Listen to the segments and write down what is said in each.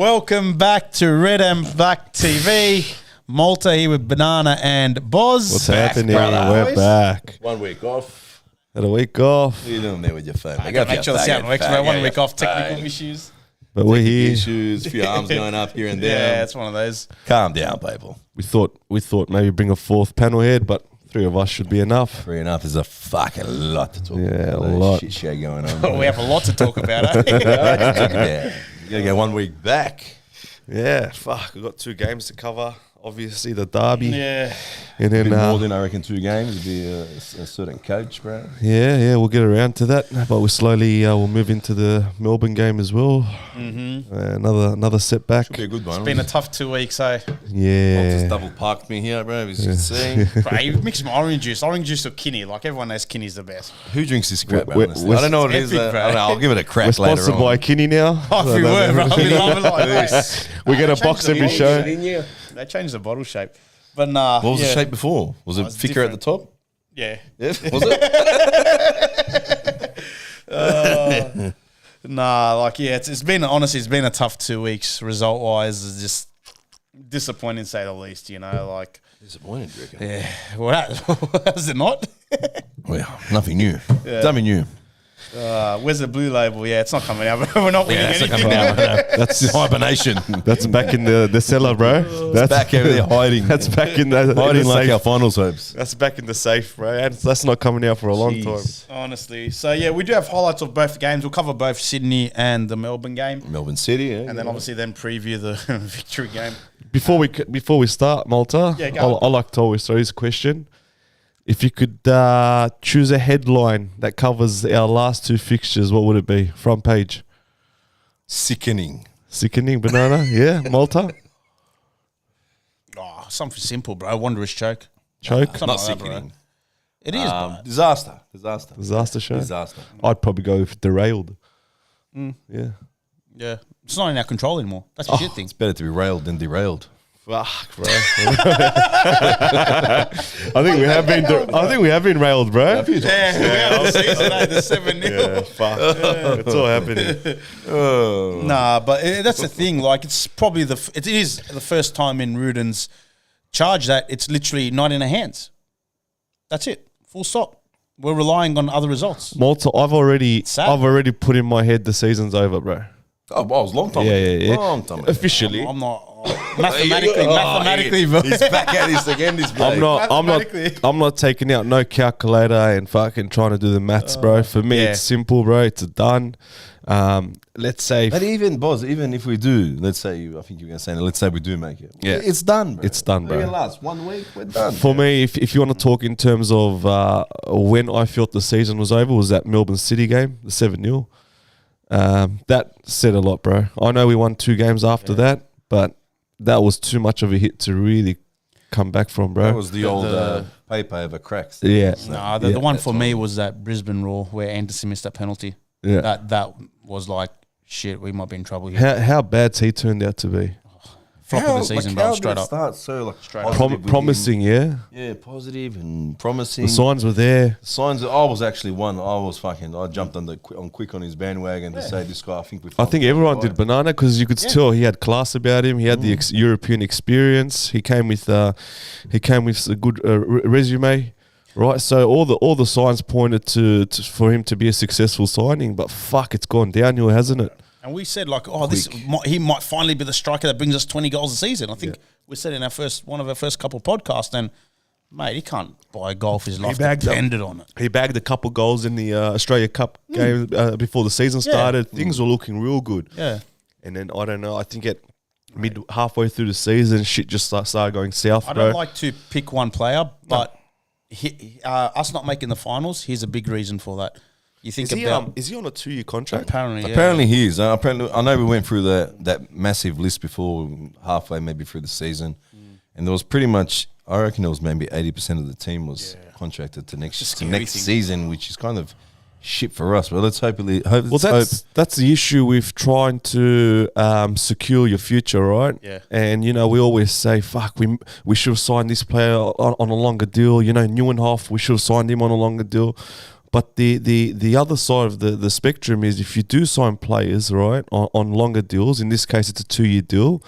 Welcome back to RBTV. Malta here with Banana and Boz. What's happening? We're back. 1 week off. Had a week off. What are you doing there with your phone? I got to make sure the sound works, bro. 1 week off, technical issues. But we're here. Issues, a few arms going up here and there. Yeah, it's one of those. Calm down, people. We thought maybe bring a fourth panel head, but 3 of us should be enough. 3 enough is a fucking lot to talk about. Yeah, a lot. Shit show going on. We have a lot to talk about, eh? Yeah. You gotta go 1 week back. Yeah, fuck. We've got 2 games to cover. Obviously, the derby. Yeah. And then, More than, I reckon, 2 games would be a certain coach, bro. yeah, we'll get around to that. But we slowly will move into the Melbourne game as well. Mm-hmm. Another setback. Should be a good one. It's been a tough 2 weeks, eh? Yeah. Just double parked me here, bro. As you can see. Bro, you mix some orange juice. Orange juice or Kinney. Like, everyone knows Kinney's the best. Who drinks this crap, bro? We're- Honestly? we're- I don't know what it is. Epic, bro. I don't know, I'll give it a crack We're later sponsored on. by Kinney now. Oh, if we were, bro. I'd be loving like this. We get a box every show. They changed the bottle shape. But nah. What was yeah. the shape before? Was it it's thicker at the top? Yeah. Yeah, was it? Nah, like, yeah, it's been, honestly, it's been a tough 2 weeks result wise. It's just disappointing, to say the least, you know, like. Disappointed, you reckon? Yeah. Well, is it not? Well, nothing new. Nothing new. Where's the blue label? Yeah, it's not coming out. We're not winning anything. That's hibernation. That's back in the cellar, bro. That's Back over there hiding. That's back in the Hiding like safe. our finals hopes. That's back in the safe, bro. And that's not coming out for a long time. Honestly. So, yeah, we do have highlights of both games. We'll cover both Sydney and the Melbourne game. Melbourne City, yeah. And then obviously then preview the victory game. Before we start, Malta, Yeah, go on. I like to always throw this question. If you could choose a headline that covers our last 2 fixtures, what would it be? Front page. Sickening. Sickening, Banana. Yeah, Malta. Oh, something simple, bro. Wanderers choke. Choke. Something Not like that, bro. sickening. It is, bro. Disaster. Disaster show. Disaster. I'd probably go with derailed. Yeah. Yeah. It's not in our control anymore. That's a shit thing. It's better to be railed than derailed. Fuck, bro. I think we have been railed, bro. Yeah, all season, the 7-0. Yeah, fuck. It's all happening. Nah, but that's the thing. Like, it's probably it is the first time in Rudan's charge that it's literally not in our hands. That's it. Full stop. We're relying on other results. Malta, I've already Sad. put in my head the season's over, bro. Oh, well, it was a long time Yeah, ago. yeah, yeah. Long time ago. Officially. I'm not mathematically, bro. He's back at this again, this bloke. I'm not taking out no calculator and fucking trying to do the maths, bro. For me, yeah. it's simple, bro. It's done. Let's say But even, Boz, even if we do, let's say, I think you're going to say, let's say we do make it. Yeah. It's done, bro. It's done, bro. It lasts 1 week, we're done. for me, if you want to talk in terms of when I felt the season was over, was that Melbourne City game, the 7-0. That said a lot, bro. I know we won 2 games after that, but that was too much of a hit to really come back from, bro. That was the old paper over cracks. Yeah. Nah, the one for me was that Brisbane Raw where Anderson missed that penalty. Yeah. That was like, shit, we might be in trouble here. How bad's he turned out to be? Flop of the season, bro, straight up. Start so like Straight up. positive with Promising, yeah. him. Yeah, positive and promising. The signs were there. Signs. I was actually one. I jumped on quick on his bandwagon to say this guy. I think everyone did, Banana, because you could tell he had class about him. He had the European experience. He came with a good resume, right? So all the signs pointed to for him to be a successful signing. But fuck, it's gone downhill, hasn't it? And we said, like, he might finally be the striker that brings us 20 goals a season. I think we said in one of our first couple podcasts, and mate, he can't buy a goal if his life depended on it. He bagged a couple goals in the Australia Cup game before the season started. Things were looking real good. Yeah. And then, I don't know, I think halfway through the season, shit just started going south, I bro. don't like to pick one player, but us not making the finals, here's a big reason for that. You think Is he on a 2-year contract? Apparently he is. Apparently, I know we went through that massive list before, halfway maybe through the season, and there was pretty much, I reckon there was maybe 80% of the team was contracted to next season, which is kind of shit for us. But let's hope. That's the issue with trying to secure your future, right? Yeah. And we always say, "Fuck, we should have signed this player on a longer deal." Neuenhoff, we should have signed him on a longer deal. But the other side of the spectrum is if you do sign players, right, on longer deals, in this case it's a 2-year deal,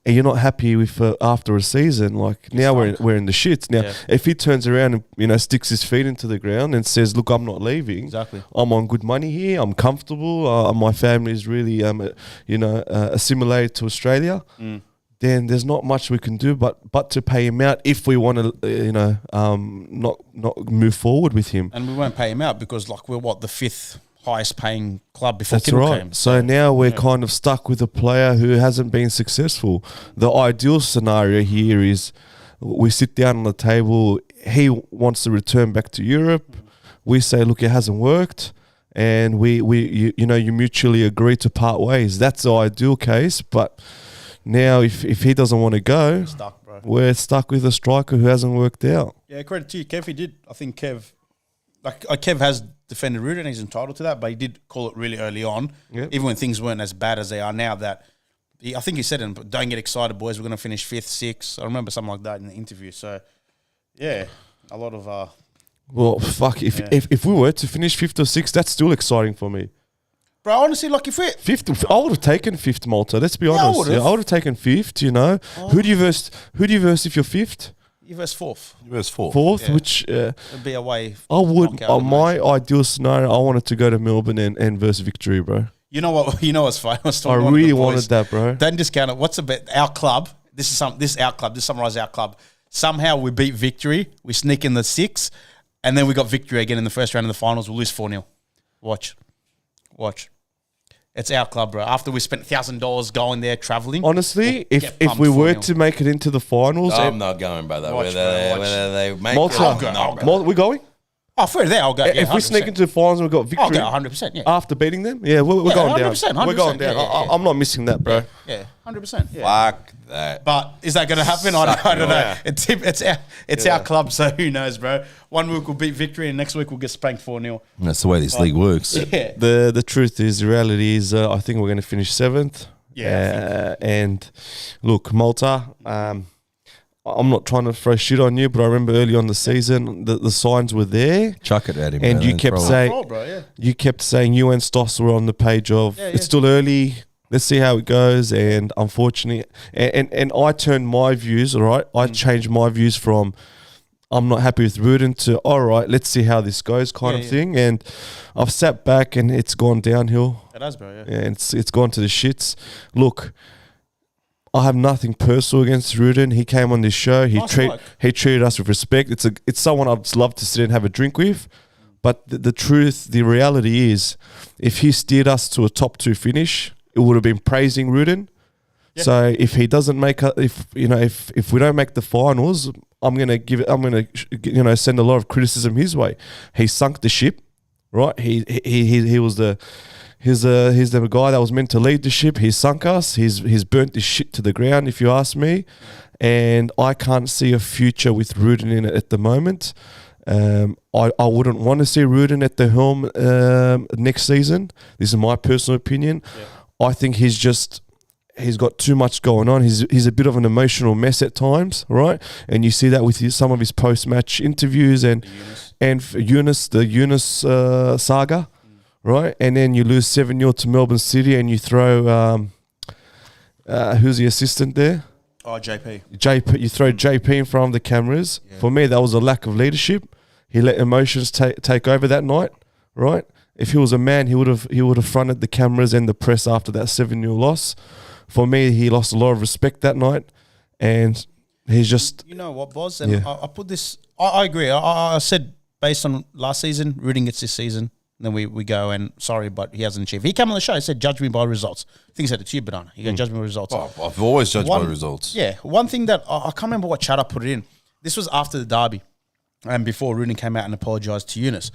and you're not happy with after a season, like now we're in the shits. Now, if he turns around and, you know, sticks his feet into the ground and says, look, I'm not leaving. Exactly. I'm on good money here. I'm comfortable. My family is really, assimilated to Australia. Then there's not much we can do but to pay him out if we want to, not move forward with him. And we won't pay him out because, like, we're the 5th highest paying club before That's Kittle right. came. So now we're kind of stuck with a player who hasn't been successful. The ideal scenario here is we sit down on the table. He wants to return back to Europe. We say, look, it hasn't worked. And you mutually agree to part ways. That's the ideal case. But now, if he doesn't want to go, we're stuck with a striker who hasn't worked out. Yeah, credit to you, Kev. He did. I think Kev has defended Rudan. He's entitled to that, but he did call it really early on, even when things weren't as bad as they are now. I think he said, "Don't get excited, boys. We're going to finish 5th, 6th." I remember something like that in the interview. So, yeah, a lot of. Well, fuck. If we were to finish 5th or 6th, that's still exciting for me. Bro, honestly, like if we're 5th, I would have taken 5th, Malta. Let's be honest. I would have taken 5th. You know, who do you verse? Who do you verse if you're 5th? you verse 4th. You verse 4th. 4th, Yeah. which It'd be away. I would. knockout My ideal scenario, I wanted to go to Melbourne and verse Victory, bro. You know what? You know what's funny? I really wanted that, bro. Don't discount it. What's about our club? This summarizes our club. Somehow we beat Victory. We sneak in the 6, and then we got Victory again in the first round of the finals. We'll lose 4-0. Watch. It's our club, bro. After we spent $1,000 going there, traveling. Honestly, we'll if we were to make it into the finals, I'm not going, brother. Watch, Whether they make Malta, I'll go. we're going. Oh, fair there, I'll go. Yeah, If we 100%. sneak into the finals, we've got Victory. I'll go 100%, yeah. After beating them, we're Yeah, going down. 100%, We're going down. yeah. I'm not missing that, bro. Yeah, 100%. Yeah. Fuck that. But is that going to happen? I don't know. It's our club, so who knows, bro? 1 week we'll beat Victory, and next week we'll get spanked 4-0. That's the way this league works. Yeah. The truth is, the reality is, I think we're going to finish 7th. Yeah, and look, Malta. I'm not trying to throw shit on you, but I remember early on the season the signs were there. Chuck it at him. And man, you kept saying, you kept saying you and Stoss were on the page of it's still early. Let's see how it goes. And unfortunately, and I turned my views. All right, I changed my views from I'm not happy with Rudan to all right, let's see how this goes kind of thing. And I've sat back and it's gone downhill. It has, bro. Yeah. And it's gone to the shits. Look, I have nothing personal against Rudan. He came on this show. He treated us with respect. It's someone I'd love to sit and have a drink with. But the reality is, if he steered us to a top 2 finish, it would have been praising Rudan. Yeah. So if he doesn't make if we don't make the finals, I'm gonna send a lot of criticism his way. He sunk the ship, right? He was He's the guy that was meant to lead the ship. He's sunk us. He's burnt this shit to the ground, if you ask me. And I can't see a future with Rudan in it at the moment. I wouldn't want to see Rudan at the helm next season. This is my personal opinion. Yeah. I think he's got too much going on. He's a bit of an emotional mess at times, right? And you see that with some of his post-match interviews and the Yunus saga. Right, and then you lose 7-0 to Melbourne City, and you throw who's the assistant there? Oh, JP. You throw JP in front of the cameras. Yeah. For me, that was a lack of leadership. He let emotions take over that night. Right, if he was a man, he would have fronted the cameras and the press after that 7-0 loss. For me, he lost a lot of respect that night, and he's just. You know what, Boz? And I put this. I agree. I said based on last season, Rudan gets this season. And then we go and sorry, but he hasn't achieved. He came on the show and said, judge me by results. I think he said it to you, Banana. He goes, judge me by results. Oh, I've always judged by results. Yeah. One thing that I can't remember what chat I put it in. This was after the derby and before Rudan came out and apologised to Yunus.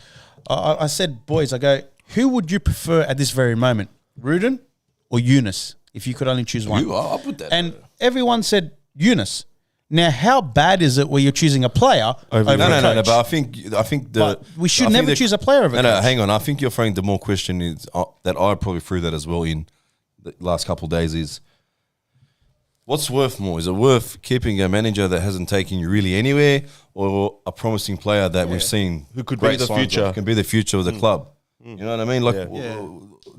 I said, boys, I go, who would you prefer at this very moment? Rudan or Yunus? If you could only choose one. I'll put that. And everyone said Yunus. Now, how bad is it where you're choosing a player over a coach? No, but I think we should never choose a player over a coach. No, hang on. I think you're throwing the more question is that I probably threw that as well in the last couple of days is What's worth more? Is it worth keeping a manager that hasn't taken you really anywhere, or a promising player that we've seen Who could great be the signs future? of, can be the future of the club? You know what I mean? Like,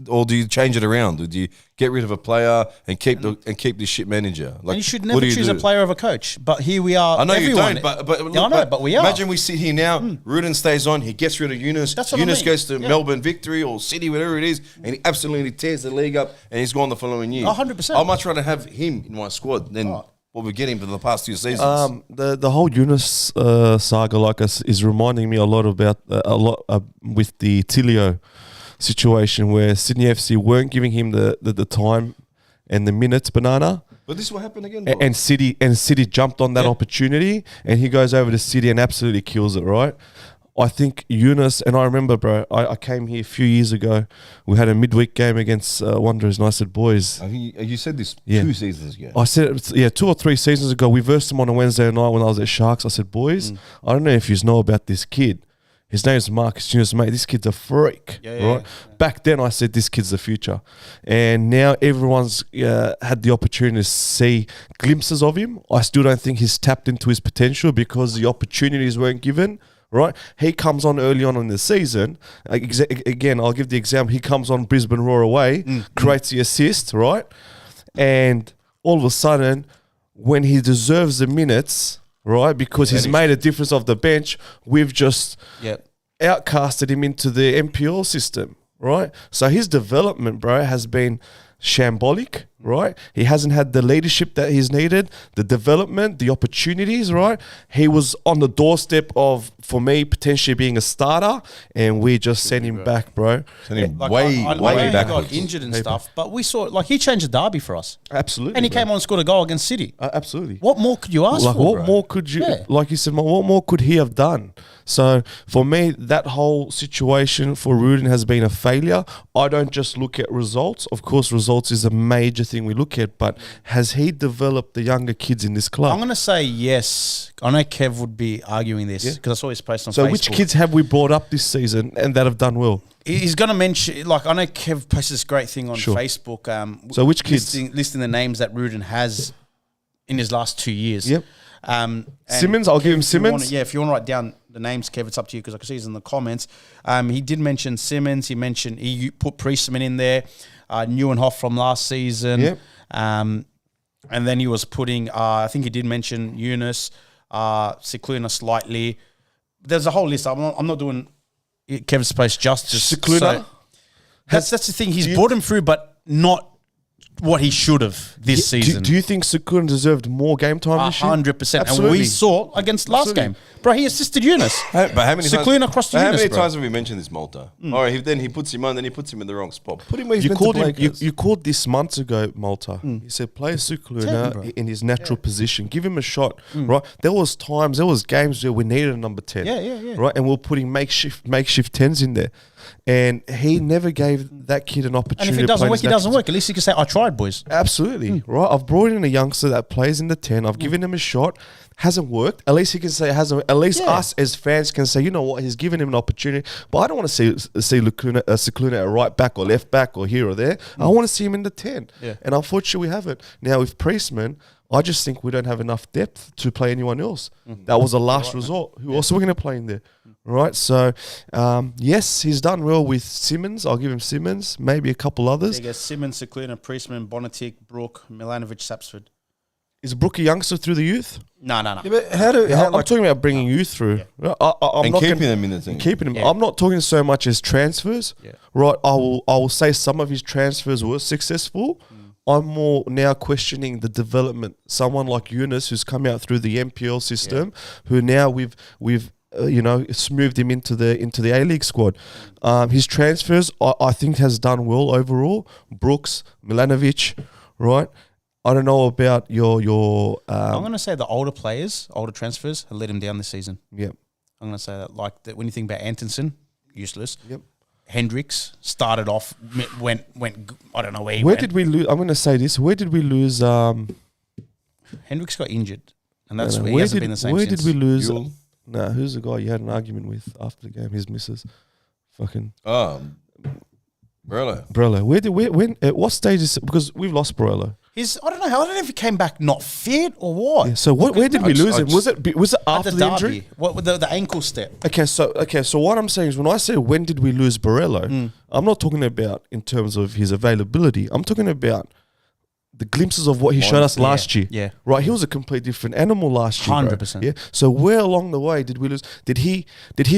or do you change it around? Or do you get rid of a player and keep the shit manager? Like, And you should what never do you choose do? a player over a coach. But here we are. I know everyone, you don't, but Yeah, I know, but we are. Imagine we sit here now. Rudan stays on. He gets rid of Yunus. That's what I Yunus mean. goes to Yeah. Melbourne Victory or City, whatever it is, and he absolutely tears the league up, and he's gone the following year. 100%. I'd much rather have him in my squad than what we're getting for the past 2 seasons. The whole Yunus saga, like us, is reminding me a lot about with the Tilio situation, where Sydney FC weren't giving him the time and the minutes, Banana. But this will happen again, And City jumped on that opportunity, and he goes over to City and absolutely kills it, right? I think Yunus, and I remember, bro, I came here a few years ago. We had a midweek game against Wanderers, and I said, boys. I think you said this 2 seasons ago. I said, 2 or 3 seasons ago, we versed him on a Wednesday night when I was at Sharks. I said, boys, I don't know if you know about this kid. His name's Marcus Yunus, mate. This kid's a freak, right? Yeah. Back then, I said, this kid's the future. And now everyone's had the opportunity to see glimpses of him. I still don't think he's tapped into his potential because the opportunities weren't given, right? He comes on early on in the season. Again, I'll give the example. He comes on Brisbane Roar away, creates the assist, right? And all of a sudden, when he deserves the minutes, right, because he's made a difference off the bench, we've just outcasted him into the MPL system, right? So his development, bro, has been shambolic, right? He hasn't had the leadership that he's needed, the development, the opportunities, right? He was on the doorstep of, for me, potentially being a starter, and we just sent him back, bro. Sent him Like, way I know he backwards. got injured and stuff, but we saw, like, he changed the derby for us. Absolutely. And he came on and scored a goal against City. Absolutely. What more could you ask Like, for, what bro? more could you, Yeah. like you said, what more could he have done? So for me, that whole situation for Rudan has been a failure. I don't just look at results. Of course, results is a major thing we look at, but has he developed the younger kids in this club? I'm going to say yes. I know Kev would be arguing this because I saw his post on Facebook. So which kids have we brought up this season and that have done well? He's going to mention, like, I know Kev posted this great thing on Sure. Facebook. So which kids? Listing the names that Rudan has in his last 2 years. Yep. And Simmons, I'll give him if you wanna- Simmons. if you want to write down the names, Kev, it's up to you because I can see he's in the comments. He did mention Simmons. He put Priestman in there. Neuenhoff from last season. Yep. And then he was putting, I think he did mention Yunus, Cicluna slightly. There's a whole list. I'm not doing Kevin's post justice. Cicluna? So that's the thing. He's brought him through, but not what he should have this season. Do you think Sakun deserved more game time this year? 100%. And Absolutely. we saw against last Absolutely. game. Bro, he assisted Yunus. But how many Cicluna times, across to how Yunus, many bro. times have we mentioned this, Malta? All right, then he puts him on, then he puts him in the wrong spot. Put him where he's You meant called to play. him. cuz. You called this months ago, Malta. You said play Tell me, bro. Sukuluna in his natural position. Give him a shot, right? There was games where we needed a number 10, Yeah. right? And we're putting makeshift 10s in there, and he never gave that kid an And opportunity. if it to doesn't play work, his it doesn't natural- work. At least you can say, I tried, boys. Absolutely, right? I've brought in a youngster that plays in the 10. I've given him a shot. Hasn't worked. At least he can say it hasn't. At least us as fans can say, you know what, he's given him an opportunity. But I don't want to see Cicluna at right back or left back or here or there. I want to see him in the 10. Yeah. And unfortunately, we haven't. Now with Priestman, I just think we don't have enough depth to play anyone else. That was a last resort. Who else are we going to play in there? Right. So yes, he's done well with Simmons. I'll give him Simmons. Maybe a couple others. There you go. Simmons, Cicluna, Priestman, Bonatic, Brook, Milanovic, Sapsford. Is Brooke a youngster through the youth? No. Yeah, but how I'm talking about bringing youth through. I'm and not keeping gonna- them in the thing. Keeping him. Yeah. I'm not talking so much as transfers. Yeah. Right. I will say some of his transfers were successful. I'm more now questioning the development. Someone like Yunus, who's come out through the MPL system, who now we've smoothed him into the A-League squad. His transfers, I think, has done well overall. Brooks, Milanovic, right. I don't know about your. I'm going to say the older players, older transfers, have let him down this season. Yeah. I'm going to say that. Like when you think about Antonsen, useless. Yep. Hendricks started off, went. I don't know where he Where went. did we lose? I'm going to say this. Where did we lose? Hendricks got injured, and that's where he where hasn't did been the same. where since. did we lose? Yule? No, who's the guy you had an argument with after the game? His missus, fucking Oh, Brello. Brello. When at what stage is, because we've lost Brello. I don't know if he came back not fit or what. Yeah, so where did we lose him? Was it after the injury? What with the ankle step? Okay, so what I'm saying is when I say when did we lose Borrello, I'm not talking about in terms of his availability. I'm talking about the glimpses of what he showed us last year. Yeah. Right, he was a completely different animal last year. 100%. Yeah. So where along the way did we lose? Did he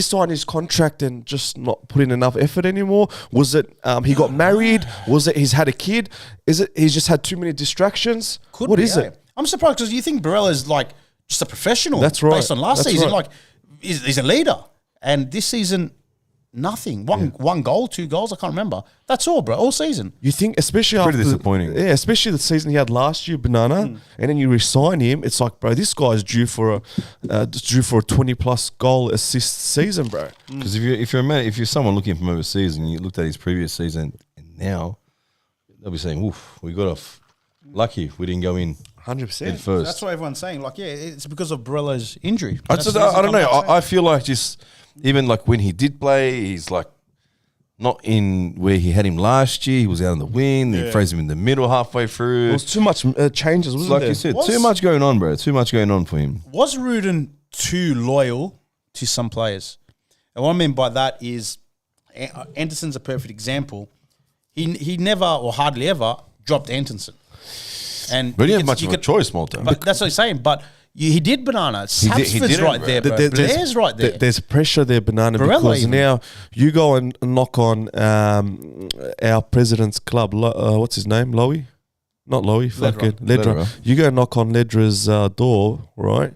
sign his contract and just not put in enough effort anymore? Was it he got married? Was it he's had a kid? Is it he's just had too many distractions? What is it? I'm surprised because you think Barella is like just a professional. That's right. Based on last That's season, right. like he's a leader, and this season nothing. One goal, 2 goals. I can't remember. That's all, bro. All season. You think, especially Pretty after disappointing. Yeah, especially the season he had last year, Banana, and then you resign him. It's like, bro, this guy's due for a 20+ goal assist season, bro. Because if you're someone looking from overseas and you looked at his previous season and now, they'll be saying, "Oof, we got off lucky. We didn't go in 100%. at first." That's what everyone's saying. Like, yeah, it's because of Barella's injury. I don't know. I feel like just even like when he did play, he's like not in where he had him last year. He was out in the wing. They phrased him in the middle halfway through. There was too much changes, wasn't Like there? you said, too much going on, bro. Too much going on for him. Was Rudan too loyal to some players? And what I mean by that is, Anderson's a perfect example. He never or hardly ever dropped Anderson. And But he didn't have much of a choice, Malta. But that's what he's saying. But he did Banana. Sapsford's did it, right bro. there, bro. Blair's right there. There's pressure there, Banana, Barella because even. now you go and knock on our president's club. What's his name? Lowy? Not Lowy. Fucking Ledra. Ledra. You go knock on Ledra's door, right?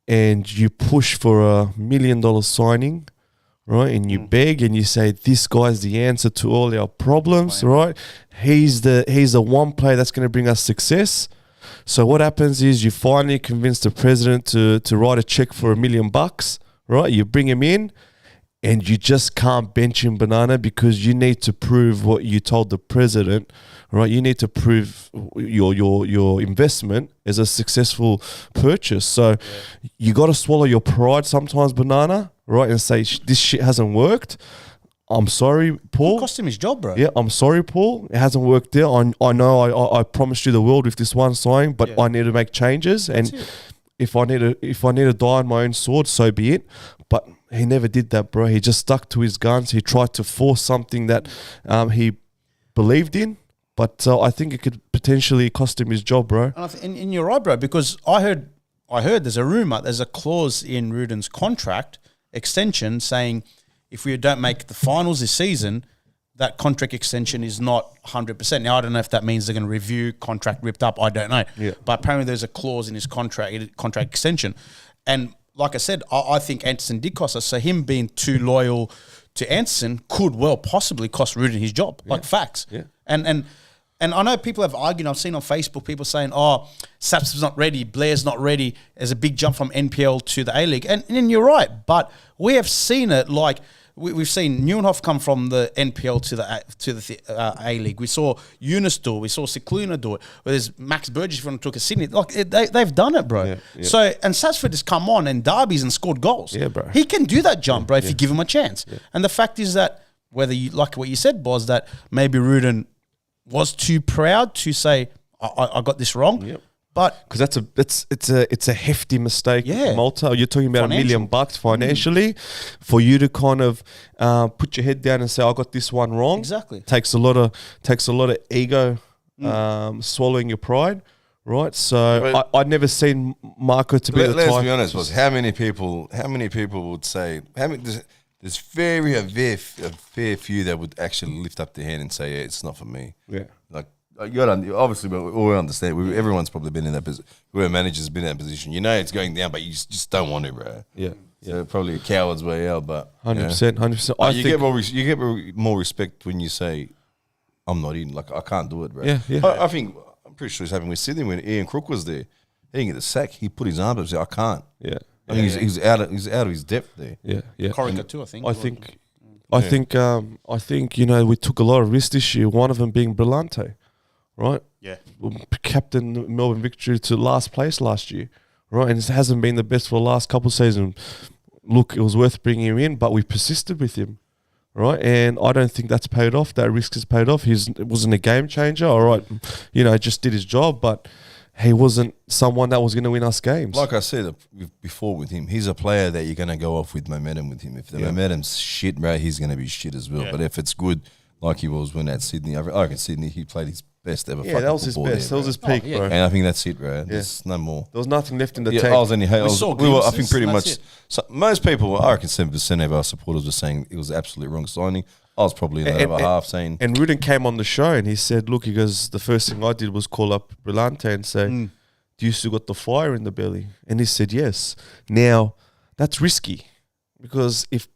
And you push for $1 million signing, right? And you beg and you say, this guy's the answer to all our problems, right? He's the one player that's going to bring us success. So what happens is you finally convince the president to write a check for $1 million, right? You bring him in and you just can't bench him, Banana, because you need to prove what you told the president, right? You need to prove your investment is a successful purchase. So you got to swallow your pride sometimes, Banana, right? And say, this shit hasn't worked. I'm sorry, Paul. It cost him his job, bro. Yeah, I'm sorry, Paul. It hasn't worked there. I know I promised you the world with this one sign, but I need to make changes. And if I need to die on my own sword, so be it. But he never did that, bro. He just stuck to his guns. He tried to force something that he believed in. But I think it could potentially cost him his job, bro. And you're right, bro, because I heard there's a rumor, there's a clause in Rudan's contract extension saying if we don't make the finals this season, that contract extension is not 100%. Now, I don't know if that means they're going to review, contract ripped up. I don't know. Yeah. But apparently there's a clause in his contract extension. And like I said, I think Anderson did cost us. So him being too loyal to Anderson could well possibly cost Rudan his job. Like facts. Yeah. And I know people have argued. I've seen on Facebook people saying, "Oh, Saps's not ready, Blair's not ready." There's a big jump from NPL to the A-League, and you're right. But we have seen it. Like we've seen Neuenhoff come from the NPL to the A-League. We saw Eunice do it. We saw Cicluna do it. There's Max Burgess from took a Sydney. Like they've done it, bro. Yeah. So and Sapsford has come on and derbies and scored goals. Yeah, bro. He can do that jump, bro, if you give him a chance. Yeah. And the fact is that whether you like what you said, Boz, that maybe Rudan was too proud to say I got this wrong. Yep. But because it's a hefty mistake, Yeah. Malta. You're talking about Financial. $1 million financially for you to kind of put your head down and say I got this one wrong. Exactly. Takes a lot of ego, swallowing your pride, right? So I'd never seen Marco to be the Let's type. be honest, was how many people would say there's a fair few that would actually lift up their hand and say, "Yeah, it's not for me." Yeah. Like you got obviously, but we all understand. Everyone's probably been in that position. Whoever manager's been in that position, you know it's going down, but you just don't want to, bro. Yeah. So probably a coward's way out, but 100%, 100%. You get more respect when you say, "I'm not in." Like I can't do it, bro. Yeah, yeah. I think I'm pretty sure it's happening with Sydney when Ian Crook was there. He didn't get the sack. He put his arms up and said, "I can't." Yeah. I think he's out of his depth there. Yeah. Corica too, I think. I think we took a lot of risks this year. One of them being Brillante, right? Yeah. Captain Melbourne Victory to last place last year, right? And it hasn't been the best for the last couple of seasons. Look, it was worth bringing him in, but we persisted with him, right? And I don't think that's paid off. That risk has paid off. He wasn't a game changer. All right, just did his job, but he wasn't someone that was going to win us games. Like I said before with him, he's a player that you're going to go off with momentum with him. If the momentum's shit, bro, he's going to be shit as well. Yeah. But if it's good, like he was when at Sydney, I reckon Sydney, he played his best ever. Yeah, that was his best. That was his peak, bro. And I think that's it, bro. There's no more. There was nothing left in the tank. I think pretty much. So most people, I reckon 7% of our supporters were saying it was absolutely wrong signing. I was probably in the other half saying. And Rudan came on the show and he said, "Look, he goes, the first thing I did was call up Brillante and say, do you still got the fire in the belly?" And he said, "Yes." Now, that's risky because if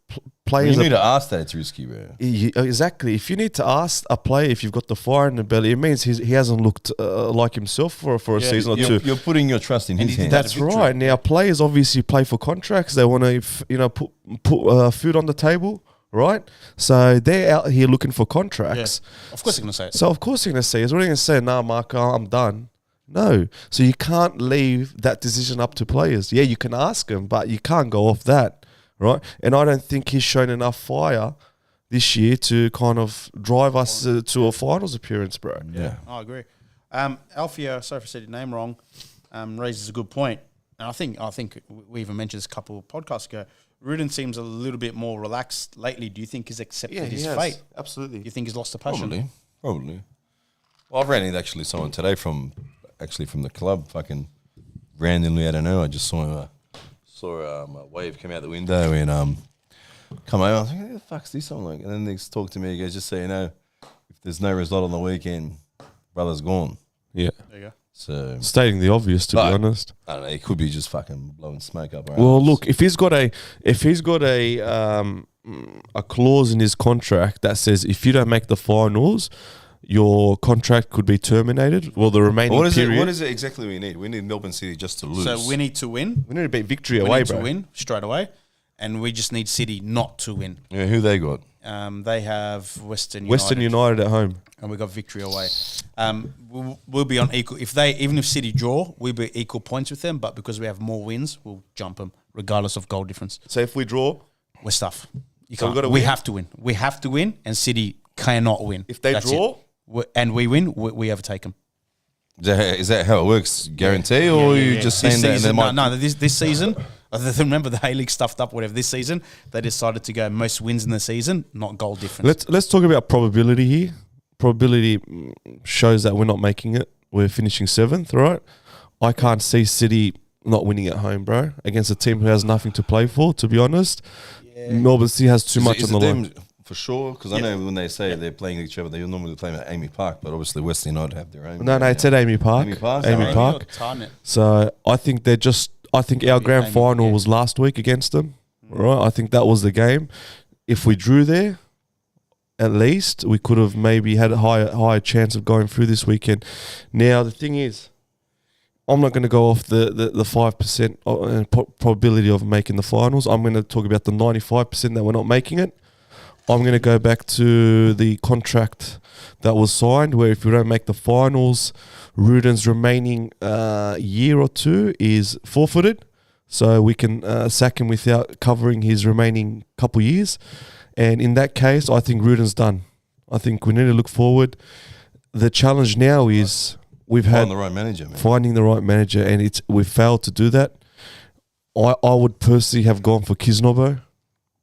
players... You need to ask that it's risky, bro. Exactly. If you need to ask a player if you've got the fire in the belly, it means he hasn't looked like himself for a season or two. You're putting your trust in his hands. That's right. Now, players obviously play for contracts. They want to, put food on the table. Right? So they're out here looking for contracts. Yeah. Of course they're going to say it. So of course they're going to say it. So what are you going to say? "Nah, Marco, I'm done." No. So you can't leave that decision up to players. Yeah, you can ask them, but you can't go off that. Right? And I don't think he's shown enough fire this year to kind of drive us to a finals appearance, bro. Yeah. I agree. Alfia, sorry if I said your name wrong, raises a good point. And I think we even mentioned this a couple of podcasts ago. Rudan seems a little bit more relaxed lately. Do you think he's accepted his fate? Absolutely. Do you think he's lost the passion? Probably. Well, I ran into actually someone today from the club, fucking randomly, I don't know. I just saw a wave come out the window and come over. I was like, "Who the fuck's this?" I'm like, and then they talk to me. He goes, "Just so you know, if there's no result on the weekend, brother's gone." Yeah. There you go. So stating the obvious, to be honest. I don't know. He could be just fucking blowing smoke up. Well, look, if he's got a clause in his contract that says if you don't make the finals, your contract could be terminated. Well, the remaining period. What is it exactly we need? We need Melbourne City just to lose. So we need to win. We need to beat Victory away, bro. We need to win straight away, and we just need City not to win. Yeah, who they got? They have Western United at home, and we got Victory away. We'll be on equal. Even if City draw, we'll be equal points with them. But because we have more wins, we'll jump them regardless of goal difference. So if we draw, we're stuff. We have to win. We have to win, and City cannot win. If they draw and we win, we overtake them. Is that how it works? Guarantee, or are you just saying this that? No, this season. Remember the A-League stuffed up, whatever. This season, they decided to go most wins in the season, not goal difference. Let's talk about probability here. Probability shows that we're not making it. We're finishing 7th, right? I can't see City not winning at home, bro, against a team who has nothing to play for, to be honest. Yeah. Melbourne City has too much on the line. For sure, because I know when they say they're playing each other, they normally play at Amy Park, but obviously Western United have their own. No, it's at Amy Park. Amy Park. So I think our grand final was last week against them, right? I think that was the game. If we drew there, at least we could have maybe had a higher chance of going through this weekend. Now the thing is, I'm not going to go off the 5% probability of making the finals. I'm going to talk about the 95% that we're not making it. I'm going to go back to the contract that was signed, where if we don't make the finals, Rudan's remaining year or two is forfeited. So we can sack him without covering his remaining couple years. And in that case, I think Rudan's done. I think we need to look forward. The challenge now is finding the right manager, and we've failed to do that. I would personally have gone for Kisnobo.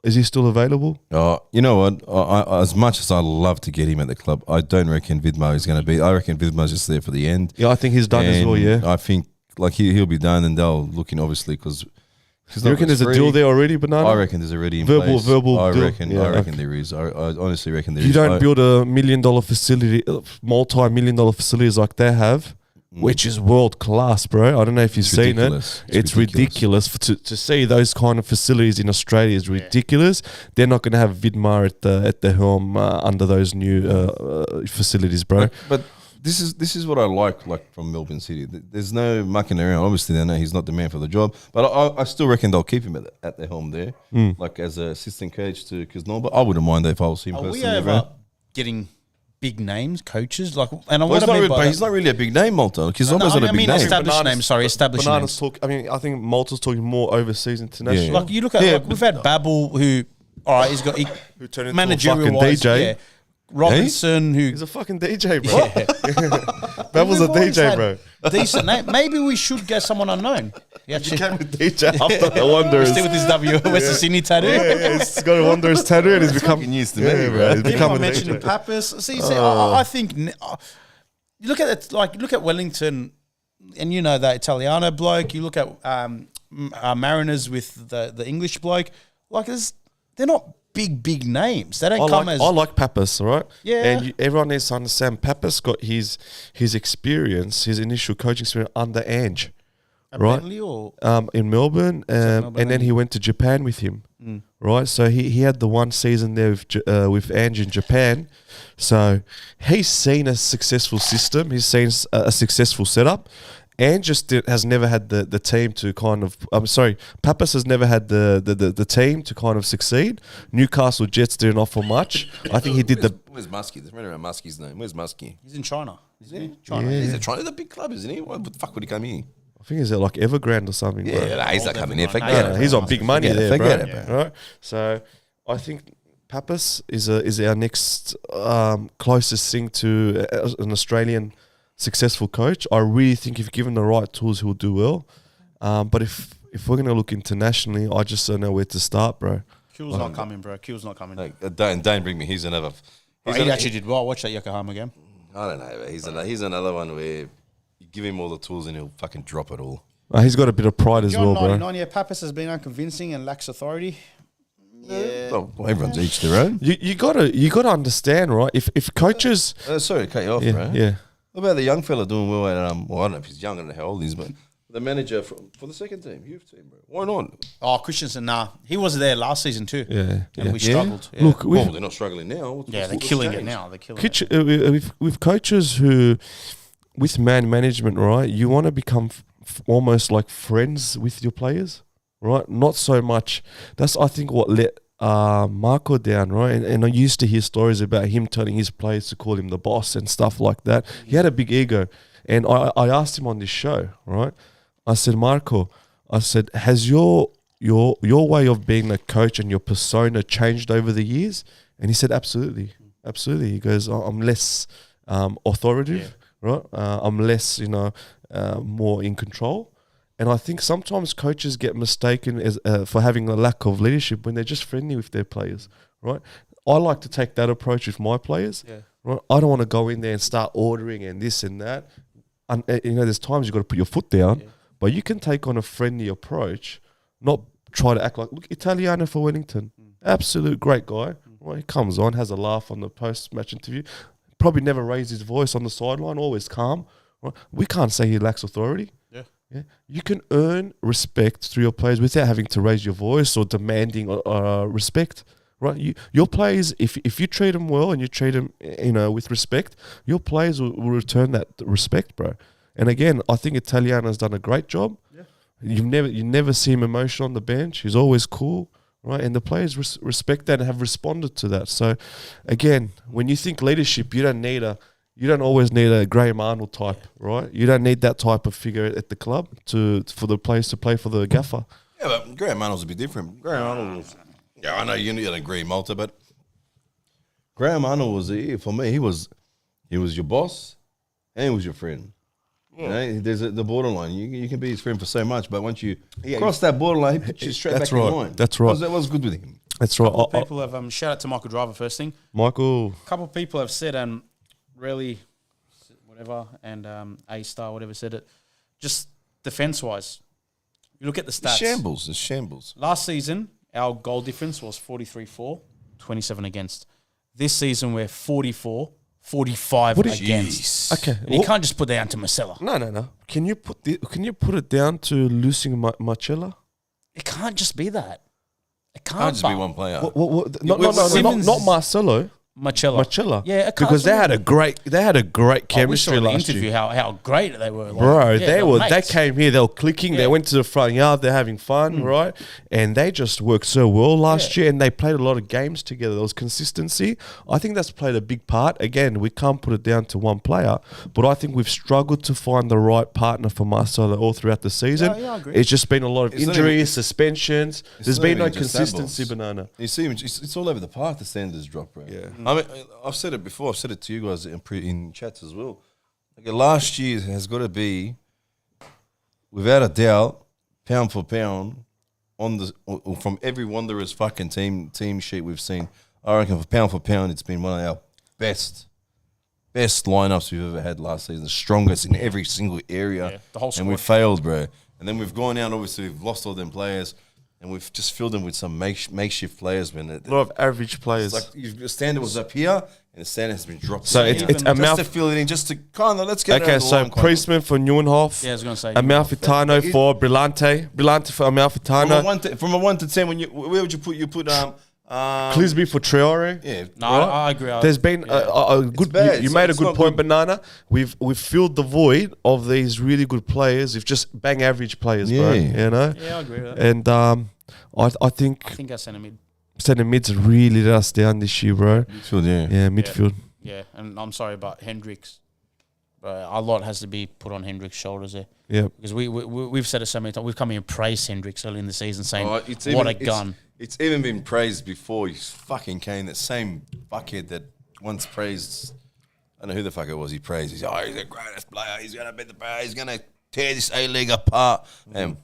Is he still available? You know what? I as much as I love to get him at the club, I don't reckon Vidmar is going to be. I reckon Vidmar's just there for the end. Yeah, I think he's done as well, yeah. I think he'll be done, and they'll look in, obviously, because... You reckon there's a deal there already, Banana? I reckon there's already in place. Verbal I deal. reckon there is. I honestly reckon there is. You don't build a $1 million facility, multi-million-dollar facilities like they have, which is world class, bro. I don't know if you've seen it. It's ridiculous. To see those kind of facilities in Australia is ridiculous. They're not going to have Vidmar at the helm under those new facilities, bro. But this is what I like from Melbourne City. There's no mucking around. Obviously, they know he's not the man for the job, but I still reckon they'll keep him at the helm there, like as an assistant coach to Kisnell. But I wouldn't mind if I was him personally. Are we ever getting big names, coaches? He's not really a big name, Malta. Because almost not a big name. Established names. I think Malta's talking more overseas international. Like you look at, we've had Babel, who all right, he's got Who turned into a managerial fucking wise, DJ. yeah. Robinson, who He's a fucking DJ, bro. yeah. That was a We've always DJ, had bro. decent name. Maybe we should get someone unknown. Yeah, He became a DJ after the Wanderers. still with his Western Sydney tattoo. Yeah, he's got a Wanderers tattoo and he's become fucking news to yeah, me, bro. bro. He's People become are a mentioning DJ. Pappas. See, I think you look at it, like look at Wellington, and you know that Italiano bloke. You look at Mariners with the English bloke. Like they're not big names. They don't come as. I like Pappas, all right? Yeah. And everyone needs to understand Pappas got his experience, his initial coaching experience under Ange, right? Bentley or in Melbourne, Melbourne, and then he went to Japan with him, right? So he had the one season there with Ange in Japan. So he's seen a successful system. He's seen a successful setup. And has never had the team to kind of. I'm sorry, Pappas has never had the team to kind of succeed. Newcastle Jets didn't offer much. I think he did Where's Muskie? There's no Muskie's name. Where's Muskie? he's in China. Is he? China. Yeah. He's trying to the big club, isn't he? What the fuck would he come here? I think he's at like Evergrande or something. bro. Yeah, he's not coming here. Everyone. Forget No, it. He's on big money Forget it, there, forget bro. it, bro. Right? So I think Pappas is our next closest thing to an Australian successful coach. I really think if given the right tools, he'll do well. But if we're going to look internationally, I just don't know where to start, bro. Q's not coming, bro. Q's not coming. Like, don't bring me. He's another. He actually did well. Watch that Yokohama game. I don't know. But he's another one where you give him all the tools and he'll fucking drop it all. He's got a bit of pride as John well, bro. 99, yeah, Pappas has been unconvincing and lacks authority. Yeah. Well, everyone's each their own. You gotta understand, right? If coaches, Sorry to cut you off, yeah, bro. yeah. What about the young fella doing well? At, well, I don't know if he's young. I don't know how old he is, but the manager for the second team, youth team, bro. Why not? Oh, Christensen, nah. He was there last season too. Yeah, And yeah. we struggled. Yeah. Look, Well, they're not struggling now. yeah, they're what's killing it changed? now. They're killing it. with coaches who, with man management, right? You want to become almost like friends with your players, right? Not so much. That's I think what let Marco down, right? And I used to hear stories about him telling his players to call him the boss and stuff like that. He had a big ego, and I asked him on this show, right? I said, Marco, I said, has your way of being a coach and your persona changed over the years? And he said, absolutely. He goes, I'm less authoritative, right? I'm less, more in control. And I think sometimes coaches get mistaken as for having a lack of leadership when they're just friendly with their players, right? I like to take that approach with my players, right? I don't want to go in there and start ordering and this and that. And there's times you've got to put your foot down, but you can take on a friendly approach, not try to act like, look, Italiano for Wellington, absolute great guy. Well, he comes on, has a laugh on the post-match interview, probably never raised his voice on the sideline, always calm. Right? We can't say he lacks authority. Yeah, you can earn respect through your players without having to raise your voice or demanding respect, right? Your players, if you treat them well and you treat them, with respect, your players will return that respect, bro. And again, I think Italiano's done a great job. Yeah. You never see him emotional on the bench. He's always cool, right? And the players respect that and have responded to that. So, again, when you think leadership, you don't always need a Graham Arnold type, right? You don't need that type of figure at the club for the players to play for the gaffer. Yeah, but Graham Arnold's a bit different. Graham Arnold was, I know you don't agree, Malta, but Graham Arnold was, for me, he was your boss and he was your friend. Yeah. There's the borderline. You can be his friend for so much, but once you cross that borderline, he puts you straight back in line. That's right. That was good with him. That's right. People have shout out to Michael Driver first thing. Michael. A couple of people have said really whatever and A-Star whatever said it. Just defense wise, you look at the stats. It's shambles. Last season, our goal difference was 43-4, 27 against. This season we're 45 against. Okay, And you can't just put that down to Marcella. No. Can you put it down to losing Marcella? It can't just be that. It can't Can't just be one player. Not Marcelo. Marcella. Yeah, because they had a great chemistry we saw in the last interview year. how great they were. Like, Bro, yeah, they came here, they were clicking, they went to the front yard, they're having fun, right? And they just worked so well last year, and they played a lot of games together. There was consistency. I think that's played a big part. Again, we can't put it down to one player, but I think we've struggled to find the right partner for Marcelo all throughout the season. Yeah, I agree. It's just been a lot of It's not injuries, even- suspensions. There's not been no even just that, consistency, boss. Banana. You see, it's all over the park. The standards drop, bro. Yeah. I mean, I've said it before. I've said it to you guys in chats as well. Like last year has got to be, without a doubt, pound for pound, from every Wanderers fucking team sheet we've seen. I reckon for pound, it's been one of our best lineups we've ever had last season. Strongest in every single area. Yeah, the whole and we squad. failed, bro. And then we've gone out. Obviously, we've lost all them players. And we've just filled them with some makeshift players, man. A lot of average players. It's like the standard was up here, and the standard has been dropped. So down it's here. a just mouth. to fill it in, just to kind of let's get it Okay, over the so line, kind of. Priestman for Neuenhoff. Yeah, I was going to say. Amalfitano for Brillante. Brillante for Amalfitano. From a 1 to 10, where would you put? You put Clisby for Traore. yeah. No, I agree. There's been a good. bad. You It's made a not good good. point, Banana. We've filled the void of these really good players. We've just bang average players, bro. Yeah. You know. Yeah, I agree with that. And I think I think our centre mid. centre mid's really let us down this year, bro. Midfield, yeah. Yeah, midfield. Yeah, and I'm sorry, but Hendricks, a lot has to be put on Hendricks' shoulders there. Yeah. Because we've said it so many times. We've come here and praised Hendricks early in the season, saying, Oh, what a gun. It's even been praised before. He's fucking came. That same fuckhead that once praised. I don't know who the fuck it was. He praised. He's he's the greatest player. He's gonna beat the player. He's gonna tear this A-League apart. And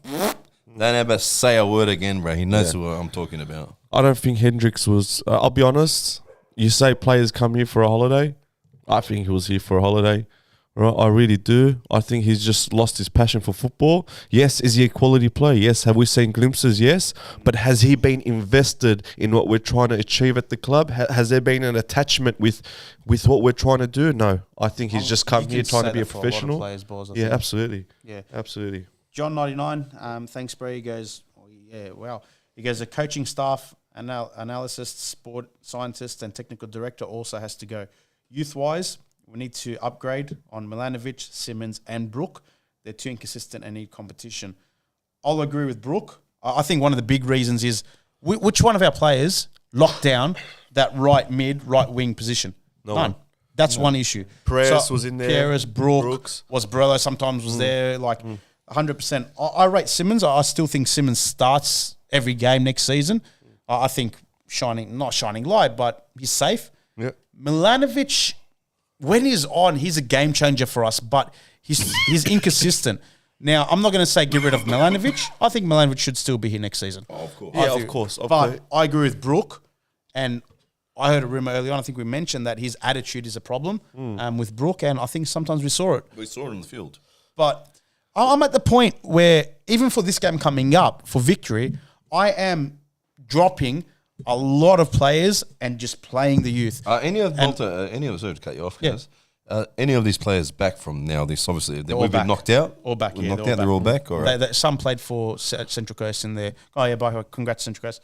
don't ever say a word again, bro. He knows what I'm talking about. I don't think Hendricks was. I'll be honest. You say players come here for a holiday. I think he was here for a holiday. Right, I really do. I think he's just lost his passion for football. Yes, is he a quality player? Yes. Have we seen glimpses? Yes. But has he been invested in what we're trying to achieve at the club? Has there been an attachment with what we're trying to do? No. I think he's just come here trying to be a professional. Yeah, absolutely. Yeah. Absolutely. John 99, thanks, bro. He goes, yeah, wow. He goes, the coaching staff, analysts, sport scientists, and technical director also has to go. Youth-wise, we need to upgrade on Milanovic, Simmons, and Brook. They're too inconsistent and need competition. I'll agree with Brook. I think one of the big reasons is which one of our players locked down that right mid, right wing position? None. That's one issue. Perez was in there. Perez, Brooks. Was Borello sometimes was there. Like 100%. I rate Simmons. I still think Simmons starts every game next season. I think not shining light, but he's safe. Yeah. Milanovic, when he's on, he's a game changer for us, but he's inconsistent. Now, I'm not going to say get rid of Milanovic. I think Milanovic should still be here next season. Oh, of course. Yeah, of course. But I agree with Brook, and I heard a rumor early on. I think we mentioned that his attitude is a problem with Brook, and I think sometimes we saw it. We saw it on the field. But I'm at the point where even for this game coming up for victory, I am dropping a lot of players and just playing the youth. Sorry to cut you off, guys. Any of these players back from now? This obviously we've been knocked out. All back, We're yeah. knocked out. They're all back. Or Some played for Central Coast in there. Oh yeah, by the way, congrats Central Coast.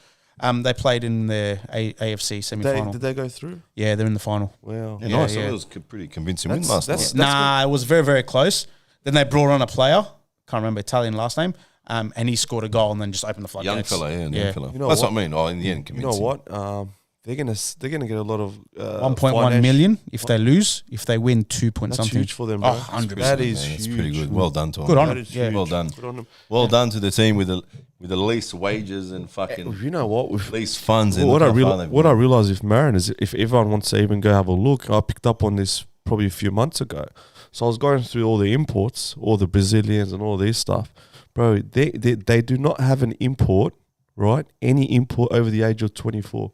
They played in the AFC semi-final. Did they go through? Yeah, they're in the final. Wow. yeah, nice. yeah. It was a pretty convincing win last night. Nah, it was very, very close. Then they brought on a player, can't remember Italian last name, and he scored a goal and then just opened the floodgates. Young fella, young fella. You know That's what? what I mean. Oh, in the end, You know convincing. what? They're gonna get a lot of 1.1 million if they lose. If they win, 2 point That's something. huge for them, bro. Oh, 100%. That is Man, that's huge. pretty good. Well done to them. Good on That them. is Yeah. huge. Well done. Good on them. Well done to the team with the least wages and fucking You know what? With least funds. what I realized with Marin is if everyone wants to even go have a look, I picked up on this probably a few months ago. So I was going through all the imports, all the Brazilians and all this stuff. Bro, they do not have an import, right? Any import over the age of 24.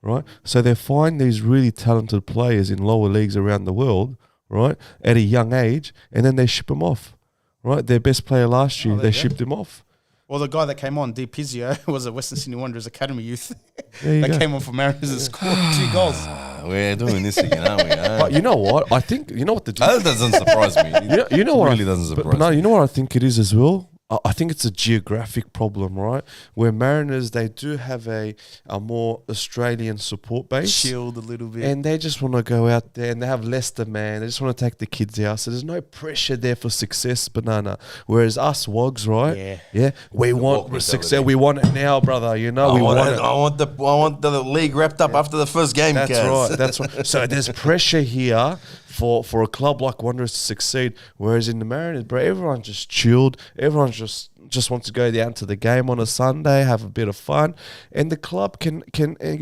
Right? So they find these really talented players in lower leagues around the world, right? At a young age, and then they ship them off. Right? Their best player last year, they shipped him off. Well, the guy that came on, Di Pizio, was a Western Sydney Wanderers Academy youth. There you that go. came on for Mariners and scored 2 goals. We're doing this again, aren't we? But you know what? I think, you know what the That doesn't surprise me. You know what? Really doesn't surprise But no, me. you know what I think it is as well. I think it's a geographic problem, right? Where Mariners, they do have a more Australian support base. Chilled a little bit. And they just want to go out there and they have less demand. They just want to take the kids out. So there's no pressure there for success, Banana. Whereas us Wogs, right? Yeah. We want success. We want it now, brother. You know, we want it. I want the league wrapped up after the first game. That's right. So there's pressure here for a club like Wanderers to succeed. Whereas in the Mariners, bro, everyone's just chilled. Everyone just wants to go down to the game on a Sunday, have a bit of fun, and the club can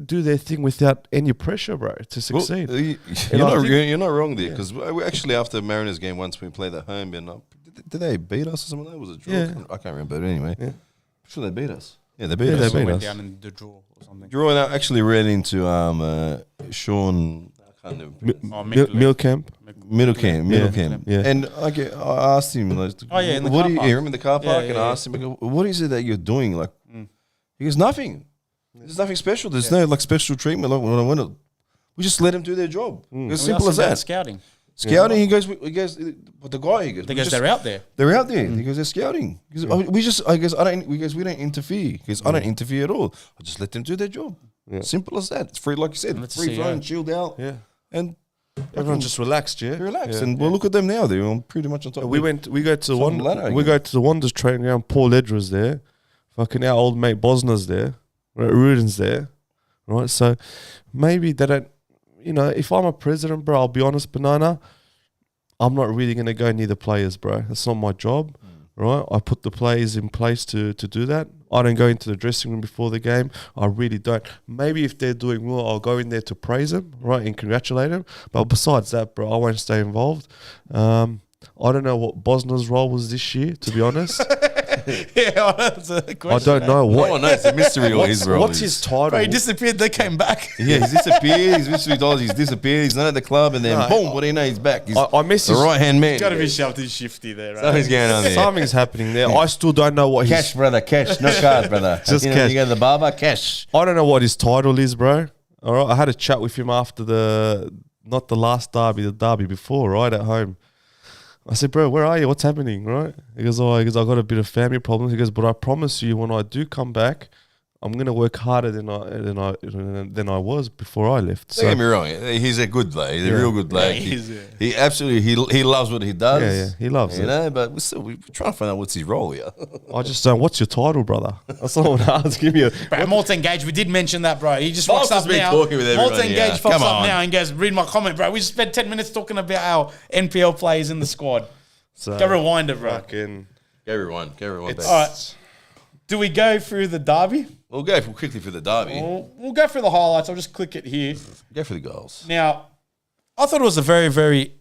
do their thing without any pressure, bro, to succeed. Well, you're not wrong there, because we actually, after the Mariners game, once we played at home, did they beat us or something? That was a draw. Yeah. I can't remember. But anyway, Yeah. sure they beat us. Yeah, they beat Yeah, us. they beat went us. down in the draw or something. Draw. And I actually ran into Sean. I can't remember. Milkamp. Middlecamp. Yeah. And I asked him, like, in the what car do you park. remember the car park? Yeah, And yeah, I asked him, I go, what is it that you're doing? Like, he goes, nothing. There's nothing special. There's no like special treatment. Like, when I went, we just let them do their job. It's simple as that. Scouting. Scouting. He goes, but the guy, he goes, Because they're out there. they're out there. He goes, they're scouting. He goes, we don't interfere. He goes, I don't interfere at all. I just let them do their job. Simple as that. It's free, like you said, Let's free see, flowing, yeah. chilled out. Yeah. And Everyone's just relaxed, yeah. relaxed. Yeah. And well, look at them now. They're pretty much on top. We go to the Top of the ladder again. Wanderers training ground. Paul Edra's there. Fucking our old mate Bosner's there. Right, Rudan's there. Right, so maybe they don't. You know, if I'm a president, bro, I'll be honest, Banana. I'm not really gonna go near the players, bro. That's not my job. Right, I put the players in place to do that. I don't go into the dressing room before the game. I really don't. Maybe if they're doing well, I'll go in there to praise them, right, and congratulate them. But besides that, bro, I won't stay involved. I don't know what Bosner's role was this year, to be honest. Yeah, that's a I question. don't know No one knows the mystery of his role. what's his title. Bro, he disappeared. They came back. Yeah, he's disappeared. He's mystery dollars. He's disappeared. He's not at the club, and then boom, what do you know? He's back. He's I miss the his right hand man. Got to be shoved in shifty there, right? Something's going on there. Something's happening there. I still don't know what Cash, brother, cash, no card, brother. Just you cash. You go to the barber, cash. I don't know what his title is, bro. All right, I had a chat with him after not the last derby, the derby before, right at home. I said, bro, where are you? What's happening, right? He goes, I got a bit of family problems. He goes, but I promise you, when I do come back, I'm gonna work harder than I was before I left. Don't get me wrong. He's a good bloke. He's a real good bloke. He absolutely he loves what he does. Yeah, he loves you it. know. But we're trying to find out what's his role here. I just don't. What's your title, brother? That's all I want to ask. Give me a. Bro, Malta Engage, we did mention that, bro. He just Malta's walks up been now. talking with everybody, Malta Engage yeah. pops Come up on. now and goes, read my comment, bro. We just spent 10 minutes talking about our NPL players in the squad. So, Go rewind it, bro. fucking, Go everyone back. All right. Do we go through the derby? We'll go quickly for the derby. We'll go through the highlights. I'll just click it here. Go for the goals. Now, I thought it was a very, very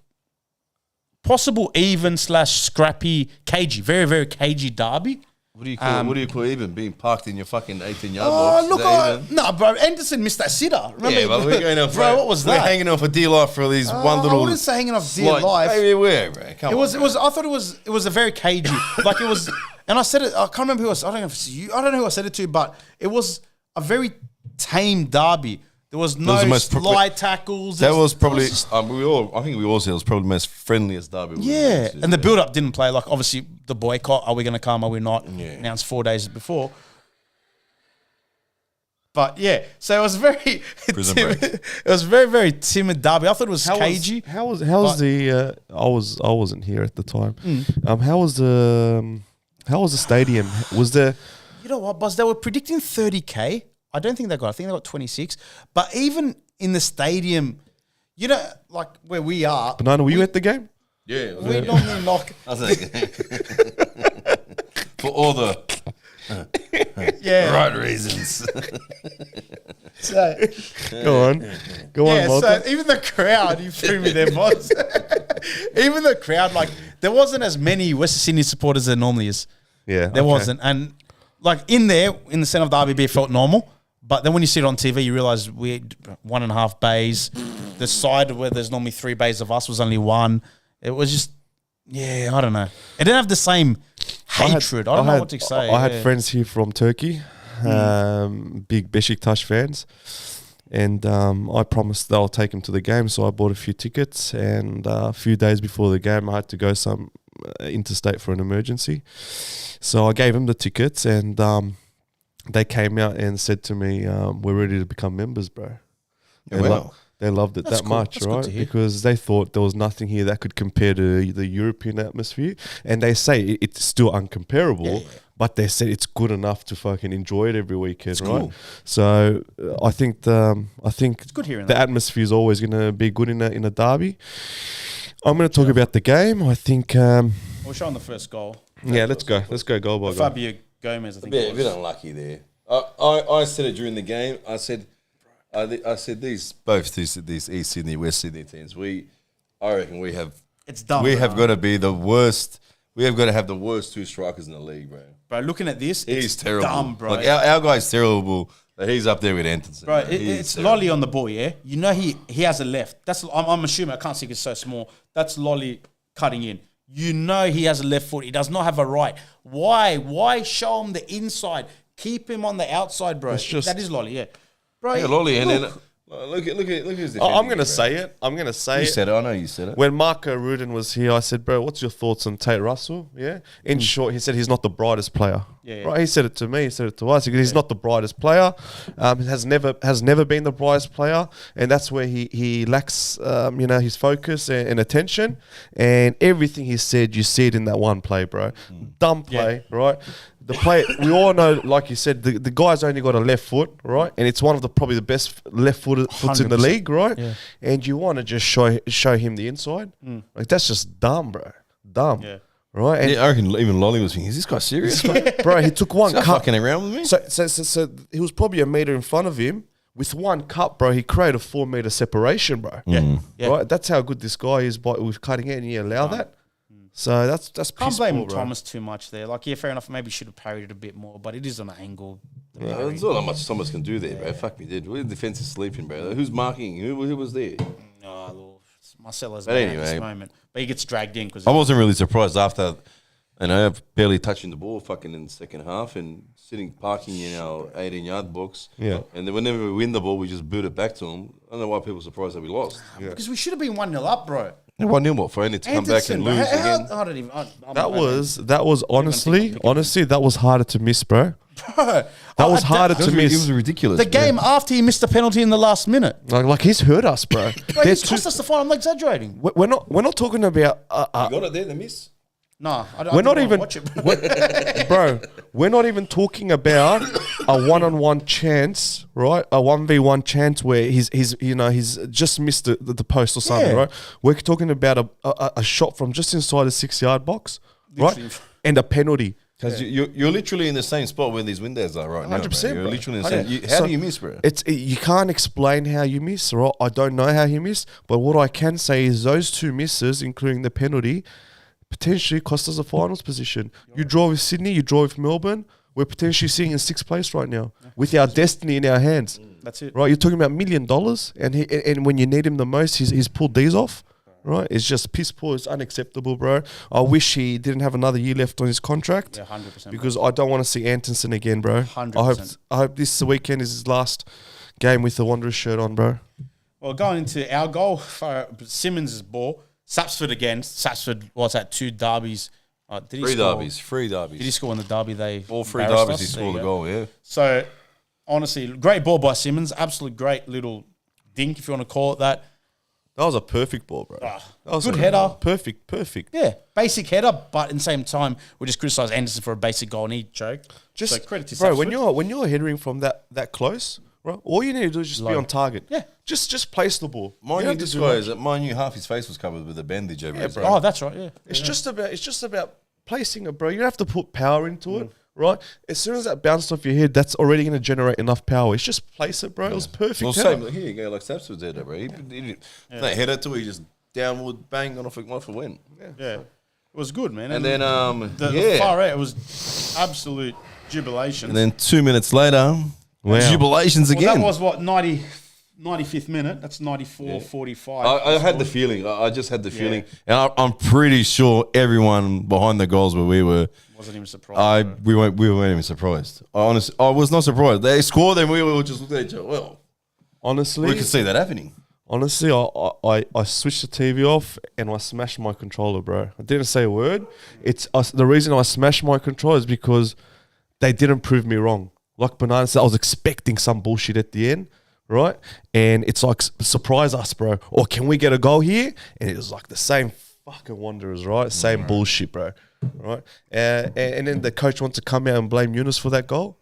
possible even / scrappy, cagey, very, very cagey derby. What do you call? What do you call even being parked in your fucking 18-yard Oh, box? look, Is that even? no, bro. Anderson missed that sitter. Remember, Yeah, but we're going off. bro, what was We're that? hanging off a dear life for these one I little. wouldn't say hanging off dear slight- life. Maybe where, bro? Come It was. on, It was. I thought it was a very cagey. Like it was, and I said it. I can't remember who I. I don't know if it's you. I don't know who I said it to, but it was a very tame derby. There was no the most slide tackles. That was probably. it was- I think we all said it was probably the most friendliest derby. we've yeah, been to. and the build-up didn't play. Like obviously the boycott. Are we going to come? Are we not? Yeah. Announced 4 days before. But yeah, so it was very. Prison timid, break. it was very, very timid derby. I thought it was cagey. How was the? I wasn't here at the time. Mm. How was the stadium? Was there? You know what, Buzz? They were predicting 30K. I don't think they got. I think they got 26. But even in the stadium, you know, like where we are, Banana, were you at the game? Yeah, we normally knock. I think for all the Yeah. right reasons. So, Go on, yeah. Malta. So even the crowd, you threw me there, Buzz. Even the crowd, like there wasn't as many Western Sydney supporters as there normally is. Yeah, There okay. wasn't, and like in there, in the centre of the RBB, it felt normal. But then when you see it on TV, you realise we had 1.5 bays. The side where there's normally 3 bays of us was only 1. It was just, yeah, I don't know. It didn't have the same hatred. I don't know what to say. I had friends here from Turkey, big Beşiktaş fans, And I promised that I'll take him to the game, so I bought a few tickets. And a few days before the game, I had to go some interstate for an emergency. So I gave him the tickets, and they came out and said to me, "We're ready to become members, bro." They loved it that much, right? Because they thought there was nothing here that could compare to the European atmosphere. And they say it's still uncomparable, but they said it's good enough to fucking enjoy it every weekend, right? Cool. So I think it's good hearing the atmosphere is always going to be good in a derby. I'm going to talk about the game. I think we'll show on the first goal. Yeah, let's go. Let's go goal by goal. Fabio Gomez, I think. A bit unlucky there. I said it during the game. I said these East Sydney, West Sydney teams. I reckon we have. It's dumb. We have got to be the worst. We have got to have the worst two strikers in the league, bro. Bro, looking at this, he's terrible. Dumb, bro. Like our guy's terrible. But he's up there with Anderson. Bro, it's Lolly on the ball, yeah. You know he has a left. I'm assuming, I can't see because it's so small. That's Lolly cutting in. You know he has a left foot. He does not have a right. Why show him the inside? Keep him on the outside, bro. That is Lolly, yeah. Bro, yeah, Lolly, and then look at his defending. I'm going to say it. You said it. I know you said it. When Marco Rudan was here, I said, bro, what's your thoughts on Tate Russell? Yeah. In short, he said he's not the brightest player. Yeah. Right. He said it to me. He said it to us. He's not the brightest player. Has never been the brightest player, and that's where he lacks, his focus and attention. And everything he said, you see it in that one play, bro. Dumb play, right? The play, we all know, like you said, the guy's only got a left foot, right? And it's one of probably the best left foots in the league, right? Yeah. And you want to just show him the inside. Like, that's just dumb, bro. Dumb. Yeah. Right? And I reckon even Lolly was thinking, is this guy serious? Bro, he took one cut. Fucking around with me? So he was probably a metre in front of him. With one cut, bro, he created a 4 metre separation, bro. Yeah. Right? That's how good this guy is with cutting it, and you allow that. So that's can't blame Thomas too much there. Like, yeah, fair enough. Maybe should have parried it a bit more, but it is on an angle. There's not much Thomas can do there, bro. Fuck me, dude. The defense is sleeping, bro. Who's marking? Who was there? Marcelo's at this moment, but he gets dragged in because I wasn't really surprised after. And I have barely touching the ball, fucking in the second half, and parking in our 18-yard box. Yeah. And then whenever we win the ball, we just boot it back to them. I don't know why people are surprised that we lost. Yeah. Because we should have been 1-0 up, bro. 1-0 what? For only to come back and lose again? I don't even... That was honestly, that was harder to miss, bro. That was harder to miss. It was ridiculous. The game after he missed a penalty in the last minute. Like he's hurt us, bro. Bro, he's cost us the final. I'm not exaggerating. We're not talking about... you got it there, the miss? No, we're not even watch it, bro. We're not even talking about a one-on-one chance, right? A 1v1 chance where he's just missed the post or something, right? We're talking about a shot from just inside the 6-yard box, right? And a penalty. Because you're literally in the same spot where these windows are right now. 100%. You're literally in the same. How do you miss, bro? You can't explain how you miss, right? I don't know how you miss, but what I can say is those two misses, including the penalty, potentially cost us a finals position. You draw with Sydney, you draw with Melbourne. We're potentially sitting in 6th place right now with our destiny in our hands. That's it, right? You're talking about $1 million, and when you need him the most, he's pulled these off. Right? It's just piss poor. It's unacceptable, bro. I wish he didn't have another year left on his contract. Yeah, 100%. Because I don't want to see Anderson again, bro. 100%. I hope this weekend is his last game with the Wanderers shirt on, bro. Well, going into our goal for Simmons' ball. Sapsford again. Sapsford, what's that? 2 derbies. Three derbies. Did he score in the derby? All 3 derbies he scored a goal, yeah. So, honestly, great ball by Simmons. Absolute great little dink, if you want to call it that. That was a perfect ball, bro. That was good header. Perfect. Yeah, basic header, but at the same time, we just criticise Anderson for a basic goal and he choked. So credit to bro, Sapsford. when you're headering from that close, bro, all you need to do is just be on target. Yeah. Just place the ball. Mind you, half his face was covered with a bandage over his. Bro. Oh, that's right. Yeah. It's just about placing it, bro. You don't have to put power into it, right? As soon as that bounced off your head, that's already going to generate enough power. It's just place it, bro. It was perfect. Well, same here you go, like Sapsford's header, bro. He didn't header to it. He just downward bang on off a win. Yeah. It was good, man. And then the far out, it was absolute jubilation. And then 2 minutes later, jubilations again. That was what 95th minute. That's 94-45. I had the feeling. I just had the feeling, and I'm pretty sure everyone behind the goals where we were wasn't even surprised. We weren't even surprised. I was not surprised. They scored, and we were just looking at each other. Well, Honestly, We could see that happening. Honestly, I switched the TV off and I smashed my controller, bro. I didn't say a word. The reason I smashed my controller is because they didn't prove me wrong. Like Banana said, I was expecting some bullshit at the end, right? And it's like, surprise us, bro. Or can we get a goal here? And it was like the same fucking Wanderers, right? Same bullshit, bro. Right? And then the coach wants to come out and blame Yunus for that goal,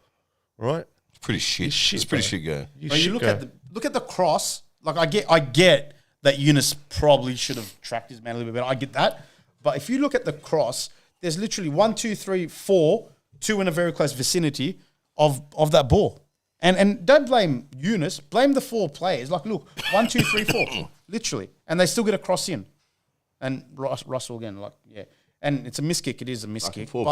right? It's pretty shit. It's pretty shit go. You look at the cross. Like I get that Yunus probably should have tracked his man a little bit better. I get that, but if you look at the cross, there's literally 1, 2, 3, 4, 2 in a very close vicinity of that ball, and don't blame Yunus. Blame the 4 players. Like, look, 1, 2, 3, 4, literally, and they still get a cross in, and Russell again, like and it's a miss kick. It is a miss kick. Four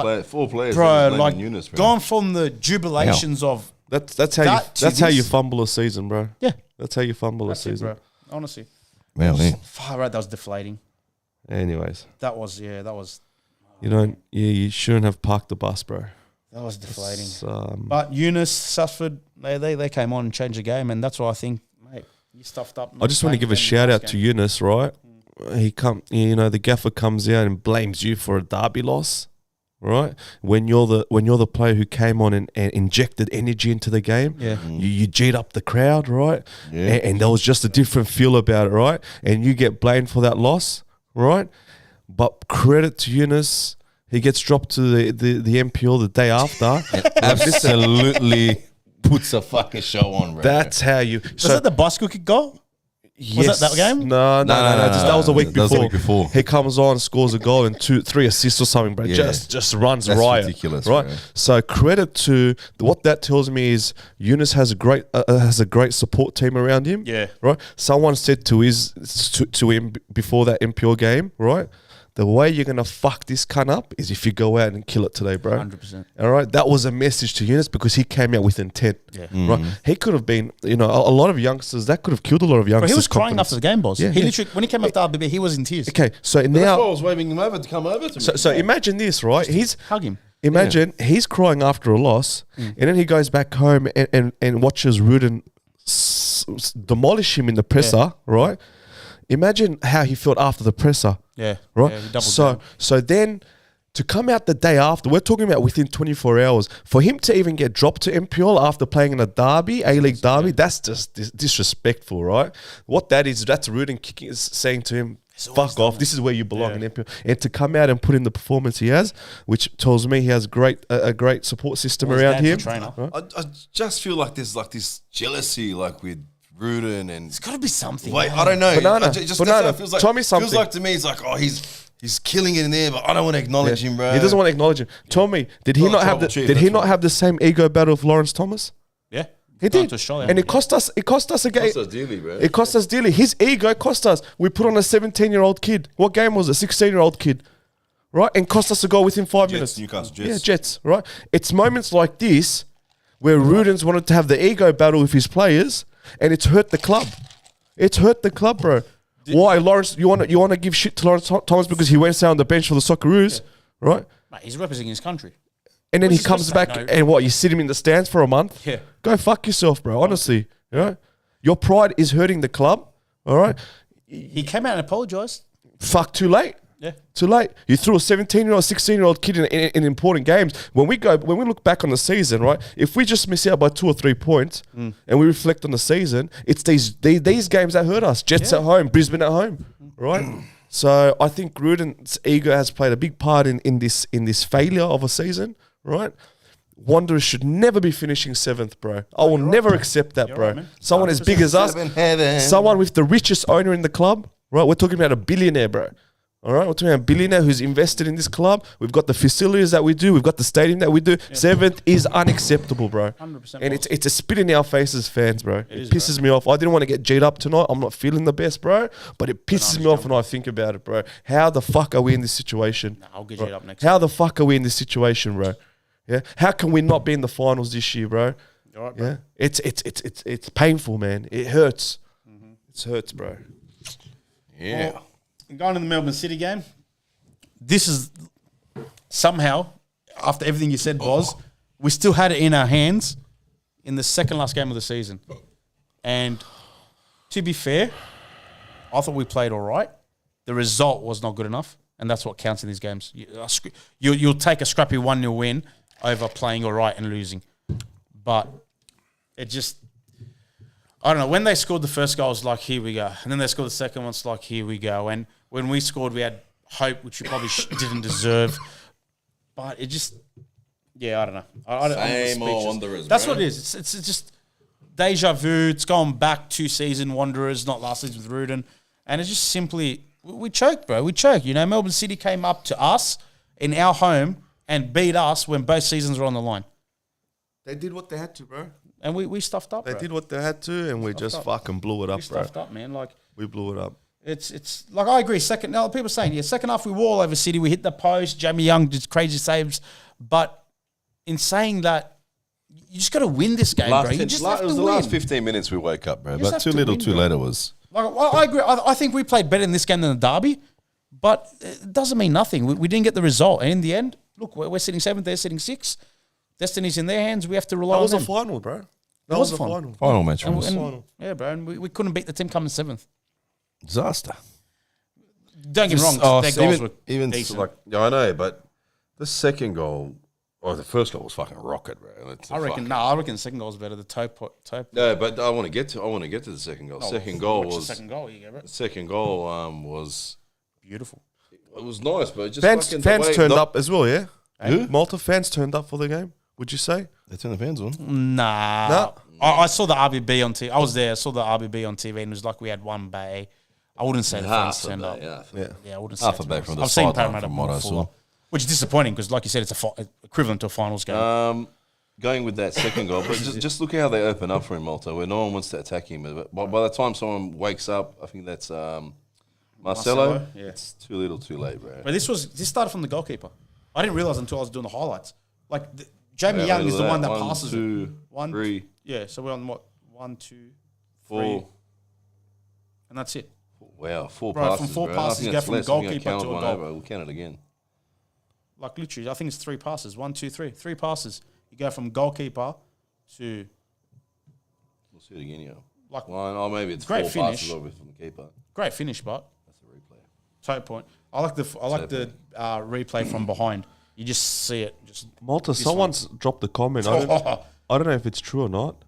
players, bro. Like Yunus, bro. Gone from the jubilations of. That's how you fumble a season, bro. Yeah, that's how you fumble a season, bro. Honestly, far out. That was deflating. Anyways, that was. You shouldn't have parked the bus, bro. That was deflating. But Yunus, Sussford, they came on and changed the game, and that's why I think, mate, you stuffed up. I just want to give a shout out to Yunus, right? The gaffer comes out and blames you for a derby loss. Right, when you're the player who came on and injected energy into the game, you G'd up the crowd, right? And there was just a different feel about it, right? And you get blamed for that loss, right? But credit to Yunus, he gets dropped to the MPL the day after. Absolutely puts a fucking show on, bro. That's how you. Was that the bicycle kick goal? Yes. Was that game? No. That was a week before. That was a week before. He comes on, scores a goal and 2-3 assists or something, bro. Yeah. Just runs That's riot. ridiculous, right? Bro. So credit to what that tells me is Yunus has a great support team around him. Yeah. Right. Someone said to him before that MPL game, right? The way you're going to fuck this cunt up is if you go out and kill it today, bro. 100%. All right? That was a message to Yunus because he came out with intent. Yeah. Right? He could have been, a lot of youngsters, that could have killed a lot of youngsters. Bro, he was crying after the game, boss. Yeah, he literally, when he came off the RBTV, he was in tears. Okay, so That's now... why I was waving him over to come over to me. So imagine this, right? Hug him. Imagine he's crying after a loss and then he goes back home and watches Rudan demolish him in the presser, right? Imagine how he felt after the presser. Yeah. Right? Yeah, he doubled down. So then to come out the day after, we're talking about within 24 hours, for him to even get dropped to MPL after playing in a derby, A-League derby, that's just disrespectful, right? What that is, that's Rudan saying to him, fuck off, this is where you belong in MPL. And to come out and put in the performance he has, which tells me he has a great support system around him. Right? I just feel like there's like this jealousy like with Rudan and It's got to be something. wait, I don't know. Banana, That's Banana, how it feels like. tell me something. Feels like to me, it's like, oh, he's killing it in there, but I don't want to acknowledge him, bro. He doesn't want to acknowledge him. Tell me, did he not have the same ego battle with Lawrence Thomas? Yeah. He did. And it cost us a game. Cost us dearly, bro. It cost us dearly. His ego cost us. We put on a 17-year-old kid. What game was it? 16-year-old kid. Right? And cost us a goal within 5 minutes. Newcastle Jets. Yeah, Jets. Right? It's moments like this where Rudan's wanted to have the ego battle with his players and it's hurt the club. It's hurt the club, bro. Why, Lawrence? You want to give shit to Lawrence Thomas because he went down on the bench for the Socceroos, right? Mate, he's representing his country. And then he comes back and what? You sit him in the stands for a month? Yeah. Go fuck yourself, bro. Honestly, your pride is hurting the club. All right. He came out and apologised. Fuck, too late. Yeah. Too late. You threw a 17-year-old, 16-year-old kid in important games. When we look back on the season, right? If we just miss out by 2 or 3 points and we reflect on the season, it's these games that hurt us. Jets at home, Brisbane at home, right? So I think Rudan's ego has played a big part in this failure of a season, right? Wanderers should never be finishing 7th, bro. I will never accept that, bro. Right, someone as big as us, someone with the richest owner in the club, right? We're talking about a billionaire, bro. All right, we're talking about a billionaire who's invested in this club. We've got the facilities that we do. We've got the stadium that we do. 7th is unacceptable, bro. 100%. And it's a spit in our faces, fans, bro. It pisses me off. I didn't want to get G'd up tonight. I'm not feeling the best, bro. But it pisses me off when I think about it, bro. How the fuck are we in this situation? I'll get G'd up next How the fuck are we in this situation, bro? Yeah. How can we not be in the finals this year, bro? All right, bro. Yeah. It's painful, man. It hurts. It hurts, bro. Yeah. Well, going to the Melbourne City game, this is somehow, after everything you said, Boz, we still had it in our hands in the second last game of the season. And to be fair, I thought we played all right. The result was not good enough, and that's what counts in these games. You'll take a scrappy 1-0 win over playing all right and losing. But it just, I don't know. When they scored the first goal, it was like, here we go. And then they scored the second one, it's like, here we go. And when we scored, we had hope, which we probably didn't deserve. But it just, I don't know. Same old Wanderers, That's bro. what it is. It's just deja vu. It's going back 2 seasons, Wanderers, not last season with Rudan. And it's just simply, we choked, bro. We choked. You know, Melbourne City came up to us in our home and beat us when both seasons were on the line. They did what they had to, bro. And we stuffed up, They bro. did what they had to, and we just fucking blew it up, We bro. stuffed up, man. Like, We blew it up. it's like, I agree. Now, people are saying, second half we were all over City. We hit the post. Jamie Young did crazy saves. But in saying that, you just got to win this game, bro. You just have to it was win. the last 15 minutes we woke up, bro. You just But have too to little, win, too bro. late it was. Like, I agree. I think we played better in this game than the derby, but it doesn't mean nothing. We didn't get the result. And in the end, look, we're sitting 7th, they're sitting 6th. Destiny's in their hands. We have to rely That was on a them. final, bro. That It was was a a final. final. Final match And- was and- yeah, bro. And we couldn't beat the team coming 7th. disaster. Don't get me wrong. Their goals were even decent. like I know, but the second goal, the first goal was fucking rocket, bro. It's a I reckon. fucking- No, I reckon the second goal was better. The toe. No, but I want to get to the second goal. Second goal Watch the was second goal. You go, bro. the second goal was Beautiful. it was nice, but it just Fans fucking the way- turned not- up as well, yeah? Who? Malta fans turned up for the game, would you say? They turned the fans on. Nah. No. I saw the RBB on TV. I was there. I saw the RBB on TV, and it was like we had one bay. I wouldn't say the fans Half a turned bay, up. yeah. Yeah. I wouldn't say Half it, a to bay be honest. from the I've seen sideline Parramatta from what I before, saw. which is disappointing because, like you said, it's equivalent to a finals game. Going with that second goal, but just look at how they open up for him, Malta, where no one wants to attack him. But by the time someone wakes up, I think that's Marcelo. Yeah. It's too little, too late, bro. But this started from the goalkeeper. I didn't realize until I was doing the highlights. Like Jamie Yeah, Young look is at the that. one that One, passes two, it. 1, 3, Yeah, so we're on what 1, 2, 3, 4. and that's it. Wow, 4 Bro, from passes. 4 bro. passes, I think you that's go from less. I think I goalkeeper counted to a one goal. over. We'll count it again. Like literally, I think it's 3 passes. 1, 2, 3. 3 passes. You go from goalkeeper to We'll see it again, yeah. like Well, maybe it's Great 4 finish. passes over from the keeper. great finish, but That's a replay. toe point. I like the replay from behind. You just see it. Just Malta, This someone's dropped a comment. I don't know if it's true or not.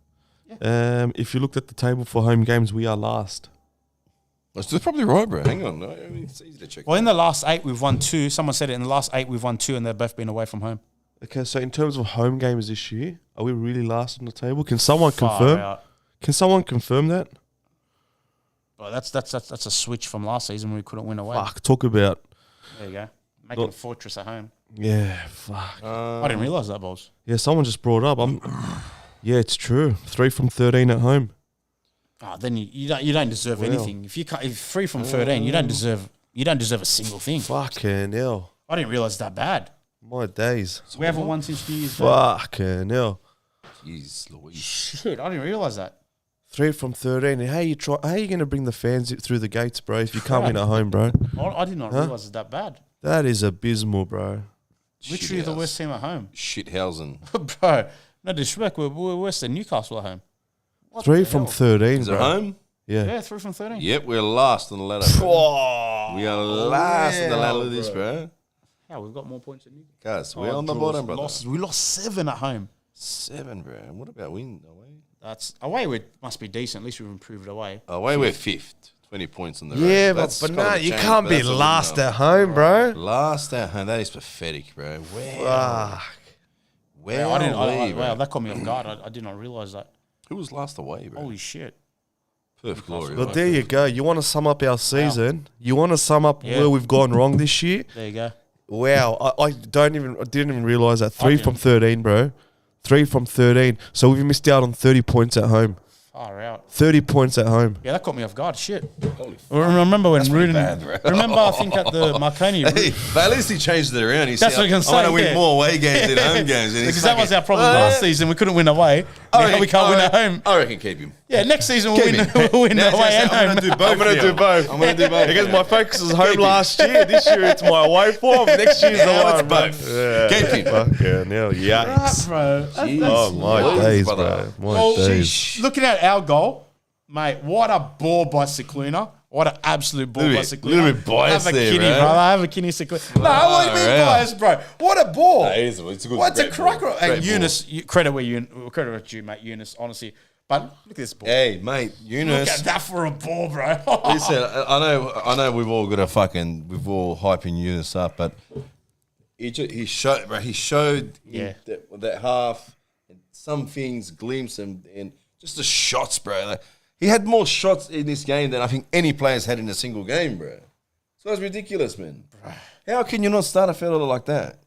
If you looked at the table for home games, we are last. That's probably right, bro. Hang on. No, I mean, it's easy to check. Well, in the last 8, we've won 2. Someone said it. In the last 8, we've won 2, and they've both been away from home. Okay, so in terms of home games this year, are we really last on the table? Can someone Far confirm? out. Can someone confirm that? But that's a switch from last season when we couldn't win away. Fuck, talk about. There you go. Making Look. a fortress at home. Yeah, fuck. I didn't realise that, Balls. Yeah, someone just brought it up. Yeah, it's true. 3 from 13 at home. Oh, then you don't deserve anything. If 3 from 13, you don't deserve a single thing. Fucking hell. I didn't realise that bad. My days. We haven't won since New Year's Day. Fucking hell. Jeez, Louise. Shit, I didn't realise that. 3 from 13. How you going to bring the fans through the gates, bro, if you can't win at home, bro? I did not realise it's that bad. That is abysmal, bro. Literally the worst team at home. Shithausen. Bro, no disrespect, we're worse than Newcastle at home. What 3 the from hell? 13, Is it bro. home? Yeah. Yeah, 3 from 13. Yep, we're last on the ladder. Bro. We are last on the ladder of this, bro. Yeah, we've got more points than you. Guys, we're on the bottom, brother. We lost 7 at home. 7, bro. What about win away? That's away. We must be decent. At least we've improved away. Away, we're 5th. 20 points on the road. Yeah, That's but kind no, of a you change, can't but be that's a good last number. at home, bro. Last at home. That is pathetic, bro. Wow. Fuck. Wow. Wow, that caught me off guard. I did not realise that. Who was last away, bro? Holy shit. Perfect glory. But right? there you go. You want to sum up our season? You want to sum up where we've gone wrong this year? There you go. Wow, I didn't even realize that. 3 didn't. from 13, bro. 3 from 13. So we've missed out on 30 points at home. Far out. 30 points at home. Yeah, that caught me off guard. Shit. Holy f- Remember when pretty Rudan? bad, bro. Remember, I think at the Marconi. Hey, but at least he changed it around. He That's said, what I was I gonna want say, to win yeah. more away games than home games. And he's Because that was fucking- our problem last season. We couldn't win away. Now we can't win at home. I reckon keep him. Yeah, next season we'll Keep win, him. we'll win Now, away and I'm home. going to do both. I'm going to do both. I'm going to do both. Because my focus was home Keep him. last year. This year it's my away form. Next year's the Now one, it's bro. both. Yeah. Keep him. Fucking hell, yikes. Bro. Oh, my Jeez, days, brother. bro. My Well, days. looking at our goal, Mate, what a ball by Cicluna. What an absolute ball by Cicluna. Little bit biased have a there, Kinney, bro. brother. Have a Kinney Cicluna. No, what do you mean biased, bro? What a ball. No, it's a good What's a great cracker? ball. And Great Eunice, credit where you, mate, Eunice, honestly. But look at this ball. Hey, mate, Look Eunice. at that for a ball, bro. Listen, I know we've all got we've all hyping Eunice up, but he showed, bro. He showed Yeah. that half, and some things, glimpse, and just the shots, bro. Like, he had more shots in this game than I think any player's had in a single game, bro. So it's ridiculous, man. How can you not start a fella like that?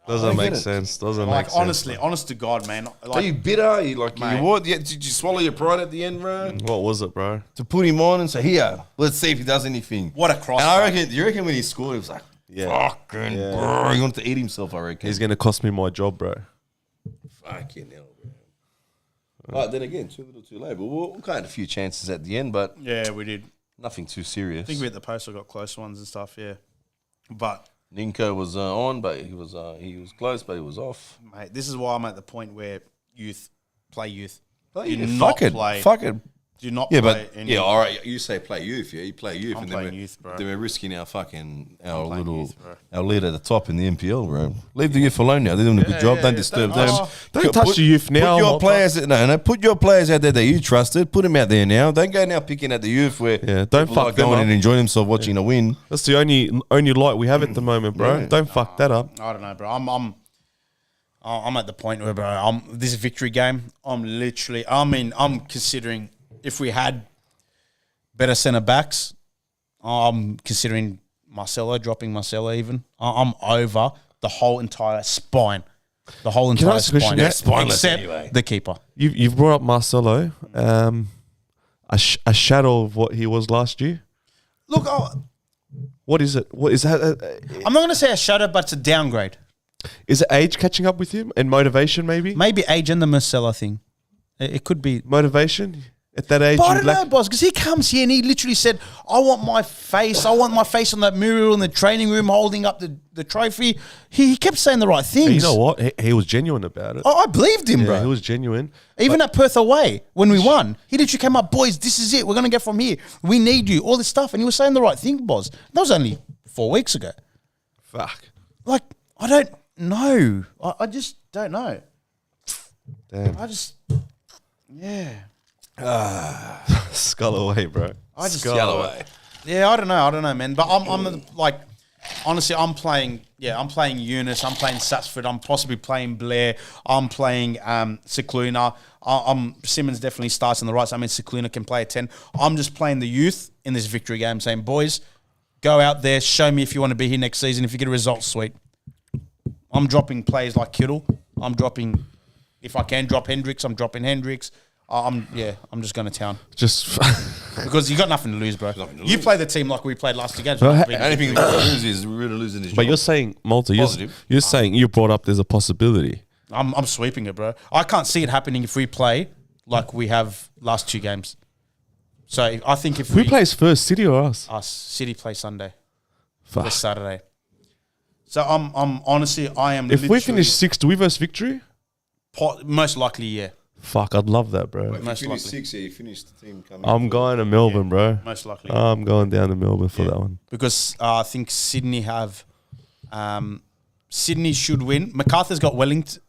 Doesn't make it. sense. Doesn't Like, make sense. honestly, honest to God, man. Are Like, you bitter? Are you like Mate. you what? Yeah, did you swallow your pride at the end, bro? What was it, bro? To put him on and say, "Here, let's see if he does anything." what a cross. And I bro. reckon, you reckon when he scored, he was like, "Fucking bro," he wanted to eat himself. I reckon. He's gonna cost me my job, bro. Fucking hell, bro. But then again, too little, too late. But we had a few chances at the end, but Yeah, we did. nothing too serious. I think we hit the post. I got close ones and stuff. Yeah, but Ninko was on, but he was close, but he was off. mate, this is why I'm at the point where youth play youth. But Do yeah, not fuck it, play. fuck it. Do not Yeah, play. but all right. You say play youth, yeah. You play youth, I'm and playing then youth, bro. Then we're risking our playing youth, bro. our lead at the top in the NPL, bro. Leave the youth alone now. They're doing a good job. Don't disturb them. Don't touch the youth now, Put your Malta. players, no. Put your players out there that you trusted. Put them out there now. Don't go now picking at the youth where don't people fuck like them going up. and enjoying themselves watching a win. That's the only light we have at the moment, bro. Yeah. Don't fuck that up. I don't know, bro. I'm at the point where, bro. This victory game. I'm considering if we had better centre backs. I'm considering dropping Marcelo even. I'm over the whole entire spine. The whole I entire ask a question? spine. Yeah, spineless except anyway. the keeper. You've brought up Marcelo, a shadow of what he was last year. Look, What is it? What is that? I'm not going to say a shadow, but it's a downgrade. Is it age catching up with him and motivation? Maybe Maybe age and the Marcelo thing. It could be. motivation at that age. But I you don't lack- know, boss, because he comes here and he literally said, I want my face on that mural in the training room holding up the trophy. He kept saying the right things. You know what? He was genuine about it. I believed him, Yeah, bro. he was genuine. Even at Perth away, when we won, he literally came up, boys, this is it. We're going to get from here. We need you. All this stuff. And he was saying the right thing, boss. That was only 4 weeks ago. Fuck. Like, I don't know. I just don't know. Damn. Yeah. Skull away, bro. I just Galloway. Yeah, I don't know, man. But I'm like, honestly, I'm playing Eunice, I'm playing Satsford, I'm possibly playing Blair, I'm playing Cicluna. Simmons definitely starts on the right side. I mean, Cicluna can play a 10. I'm just playing the youth in this victory game, saying, boys, go out there, show me if you want to be here next season. If you get a result, sweet. I'm dropping players like Kittle. I'm dropping, if I can drop Hendricks, I'm dropping Hendricks. I'm just going to town. Just Because you got nothing to lose, bro. You play the team like we played last 2 games. Well, The only thing we lose is we're really losing this But job. you're saying, Malta, Positive. you're saying you brought up there's a possibility. I'm sweeping it, bro. I can't see it happening if we play like we have last 2 games. So I think if Who plays first, City or us? us, City play Sunday, Fuck. this Saturday. So I'm honestly, I am. If we finish 6th, do we versus victory? most likely, yeah, Fuck, I'd love that, bro. If you most finish likely. 6, you finish the team coming. I'm going to Melbourne, bro. most likely, I'm going down to Melbourne for that one. because I think Sydney have. Sydney should win. MacArthur's got Wellington.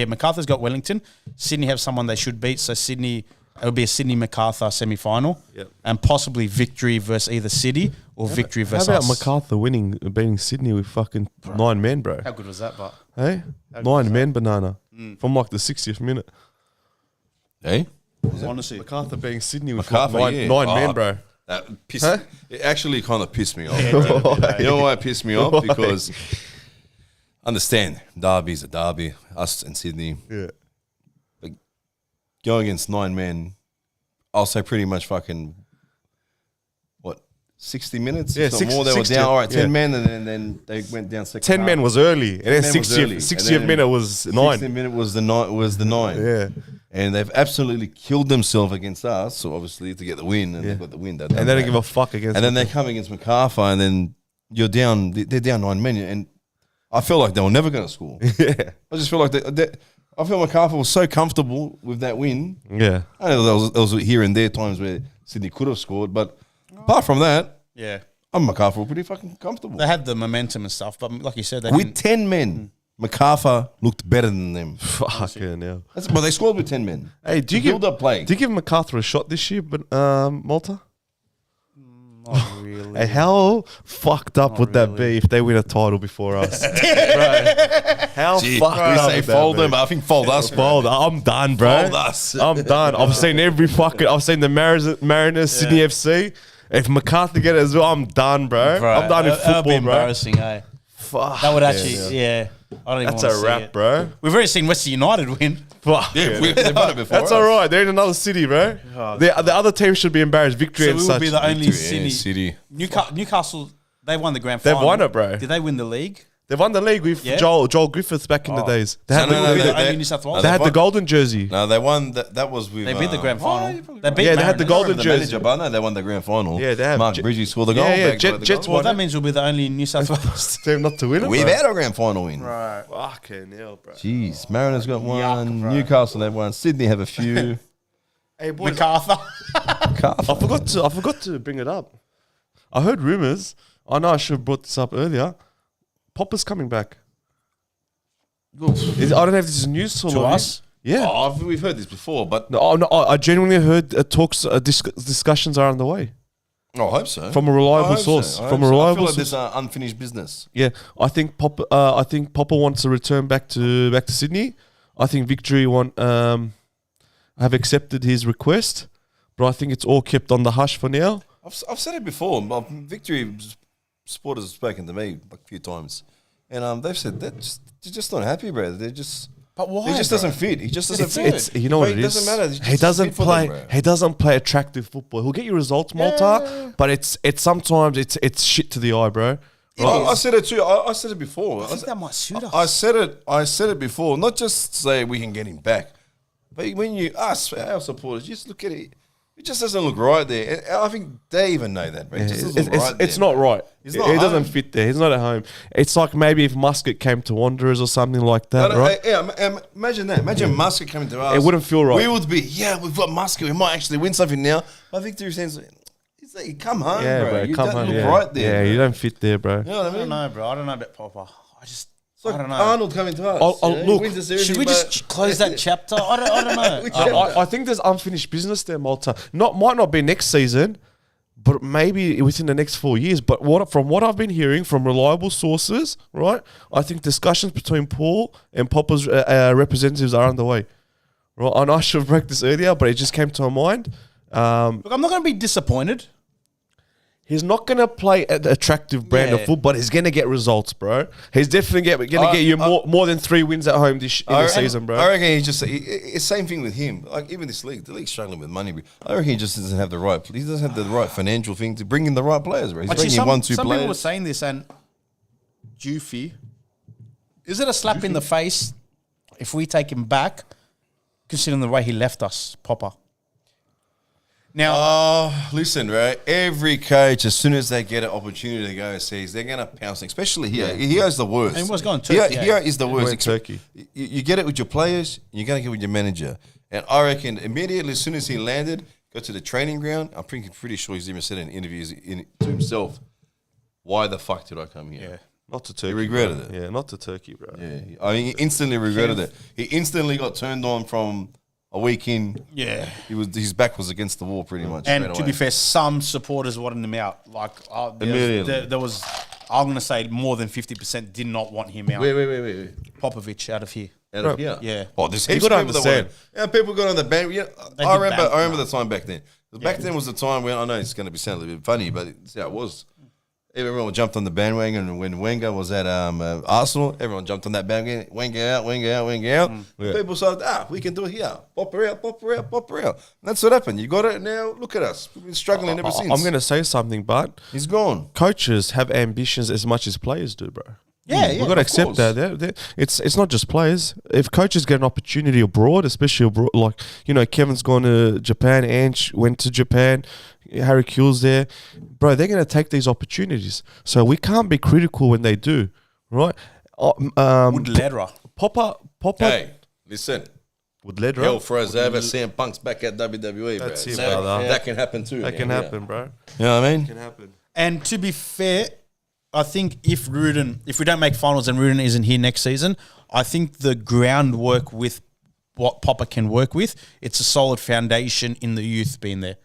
MacArthur's got Wellington. Sydney have someone they should beat. So Sydney, it'll be a Sydney MacArthur semi-final, Yep. and possibly victory versus either City or victory How versus about us. MacArthur beating Sydney with fucking 9 men, bro? How good was that? But Hey? good 9 men, banana. From like the 60th minute. Hey? honestly, MacArthur beating Sydney with MacArthur, like yeah. nine Oh. men, bro. That pissed, Huh? It actually kind of pissed me off. Yeah, bro. yeah. You know why it pissed me off? Why? Because understand, derby's a derby, us and Sydney. Yeah. Going against 9 men, I'll say pretty much fucking, 60 minutes? Yeah, If not 60 more. They were 60, down, all right, 10 yeah. men, and then they went down second 10 half. men was early. And then 10 men was early. 60th And then minute was 9. 60th minute was the 9. Yeah. And they've absolutely killed themselves against us, so obviously to get the win, and Yeah. they've got the win. And they don't give a fuck against And then they come against MacArthur, and then you're down. They're down 9 men, and I feel like they were never going to score. Yeah. I just feel like I feel MacArthur was so comfortable with that win. Yeah. I know there was here and there times where Sydney could have scored, but apart from that, Yeah. MacArthur were pretty fucking comfortable. They had the momentum and stuff, but like you said, they With didn't. 10 men, MacArthur looked better than them. Fucking hell. But they scored with 10 men. Hey, do you build up playing? Do you give MacArthur a shot this year, but Malta? Not really. Hey, how fucked up would that be if they win a title before us? Bro, how Gee, fucked we up say would that fold be? them, but I think fold us. Fold. I'm done, bro. Fold us. I'm done. I've seen I've seen the Mariners, Sydney FC. If MacArthur get it as well, I'm done, bro. Bro, I'm done with that would be football, bro. embarrassing, eh? Fuck. That would actually, yeah. I don't even That's want a to see wrap, it. bro. We've already seen West United win. Fuck. Yeah, they've done it before. That's all right. They're in another city, bro. The other team should be embarrassed. Victory So and we such. would be the only Victory, city. City. Newcastle, they won the grand They've final. won it, bro. Did they win the league? They've won the league with Yeah? Joel Griffiths back in the days. They had, No, no, They they- the only New South Wales. they had won- the golden jersey. No, they won. That was with. They beat the grand final. you probably They right. beat Yeah, they had the Mariners. golden The jersey. manager, but no, they won the grand final. Yeah, they have. Mark Bridges scored the goal. Yeah, back Jet- by the Jets goal. Well, that means we'll be the only New South Wales. Team not to win it. We've bro. had a grand final win. Right. Fucking hell, bro. Jeez, Mariners got one. Yuck, bro. Newcastle have one. Sydney have a few. Hey, boys, MacArthur. I forgot to bring it up. I heard rumors. I know I should have brought this up earlier. Popper's coming back. I don't know if this is news To us? Yeah. Oh, we've heard this before, but No, I genuinely heard discussions are underway I hope so. from a I reliable hope source. so. I From hope a so. I reliable feel like source. there's unfinished business. Yeah, I think Popper wants to return back to Sydney. I think Victory have accepted his request, but I think it's all kept on the hush for now. I've said it before. Victory supporters have spoken to me like a few times, and they've said that they're just not happy, bro. They're just. But why? He just bro? doesn't fit. He just doesn't fit. It's you know what But it it is. doesn't matter. He doesn't fit for play. them, bro. He doesn't play attractive football. He'll get you results, Malta, but it's sometimes it's shit to the eye, bro. I said it too. I said it before. I think that might suit us. I said it before. Not just say we can get him back, but when you ask our supporters, just look at it. It just doesn't look right there. And I think they even know that, bro. It just doesn't look right It's there, not bro. right. He's He not doesn't home. fit there. He's not at home. It's like maybe if Muscat came to Wanderers or something like that, right? Imagine that. Imagine Muscat coming to us. It wouldn't feel right. We would be, we've got Muscat. We might actually win something now. But Victory says, he's like, come home, Yeah, bro. bro. You Come don't on, look yeah. right there. Yeah, bro. you don't fit there, bro. You know what I I don't mean? know, bro. I don't know about Popper. It's like I don't know. Arnold coming to us. Look, He wins the series, Should we but- just close that chapter? I don't know. I think there's unfinished business there, Malta. Might not be next season, but maybe within the next 4 years. But from what I've been hearing from reliable sources, right, I think discussions between Paul and Popper's representatives are underway. Right, and I should have broke this earlier, but it just came to my mind. Look, I'm not going to be disappointed. He's not going to play an attractive brand of Yeah. football, but he's going to get results, bro. He's definitely going to get you more than 3 wins at home in the season, bro. I reckon he just it's same thing with him. Like even this league, the league's struggling with money. I reckon he just doesn't have the right. He doesn't have the right financial thing to bring in the right players, bro. He's bringing in 1-2 some people were players. saying this, and Jufi, is it a slap in the face if we take him back, considering the way he left us, Popper? Now, Oh, listen, right? Every coach, as soon as they get an opportunity to go overseas, they're going to pounce. Especially here, here is the worst. And he was going Turkey, Here is the worst. Went Turkey. You get it with your players, you're going to get it with your manager. And I reckon immediately, as soon as he landed, go to the training ground. I'm pretty sure he's even said in interviews to himself, "Why the fuck did I come here?" yeah. Not to Turkey. He regretted bro. it. Yeah, not to Turkey, bro. Yeah, I mean, he instantly regretted it. He instantly got turned on from a week in. Yeah. His back was against the wall pretty much. And straight to away. be fair, some supporters wanted him out. Like, Immediately. there was, I'm going to say more than 50% did not want him out. Wait. Popovich out of here. Out of here. Yeah. Oh, there's You heaps of gotta people that want understand. it. Yeah, people got on the band. Yeah, They I did remember ban- the time back then. Back then was the time when I know it's going to be sound a little bit funny, but it's how it was. Everyone jumped on the bandwagon, and when Wenger was at Arsenal, everyone jumped on that bandwagon. Wenger out. Yeah. People started, we can do it here. Pop her out. And that's what happened. You got it now. Look at us. We've been struggling ever since. I'm going to say something, but He's gone. coaches have ambitions as much as players do, bro. Yeah, We've got to of accept course. that. It's not just players. If coaches get an opportunity abroad, especially abroad, like, Kevin's gone to Japan, Ange went to Japan, Harry Kuehl's there. Bro, they're going to take these opportunities. So we can't be critical when they do, right? Wood Ledra. Popper, Hey, Listen, With lead, right? hell froze over. CM Punk's back at WWE, bro. That's it, So brother. that can happen too. That can happen, bro. You know what I mean? Can happen. And to be fair, I think if we don't make finals and Rudan isn't here next season, I think the groundwork with what Popper can work with, it's a solid foundation in the youth being there.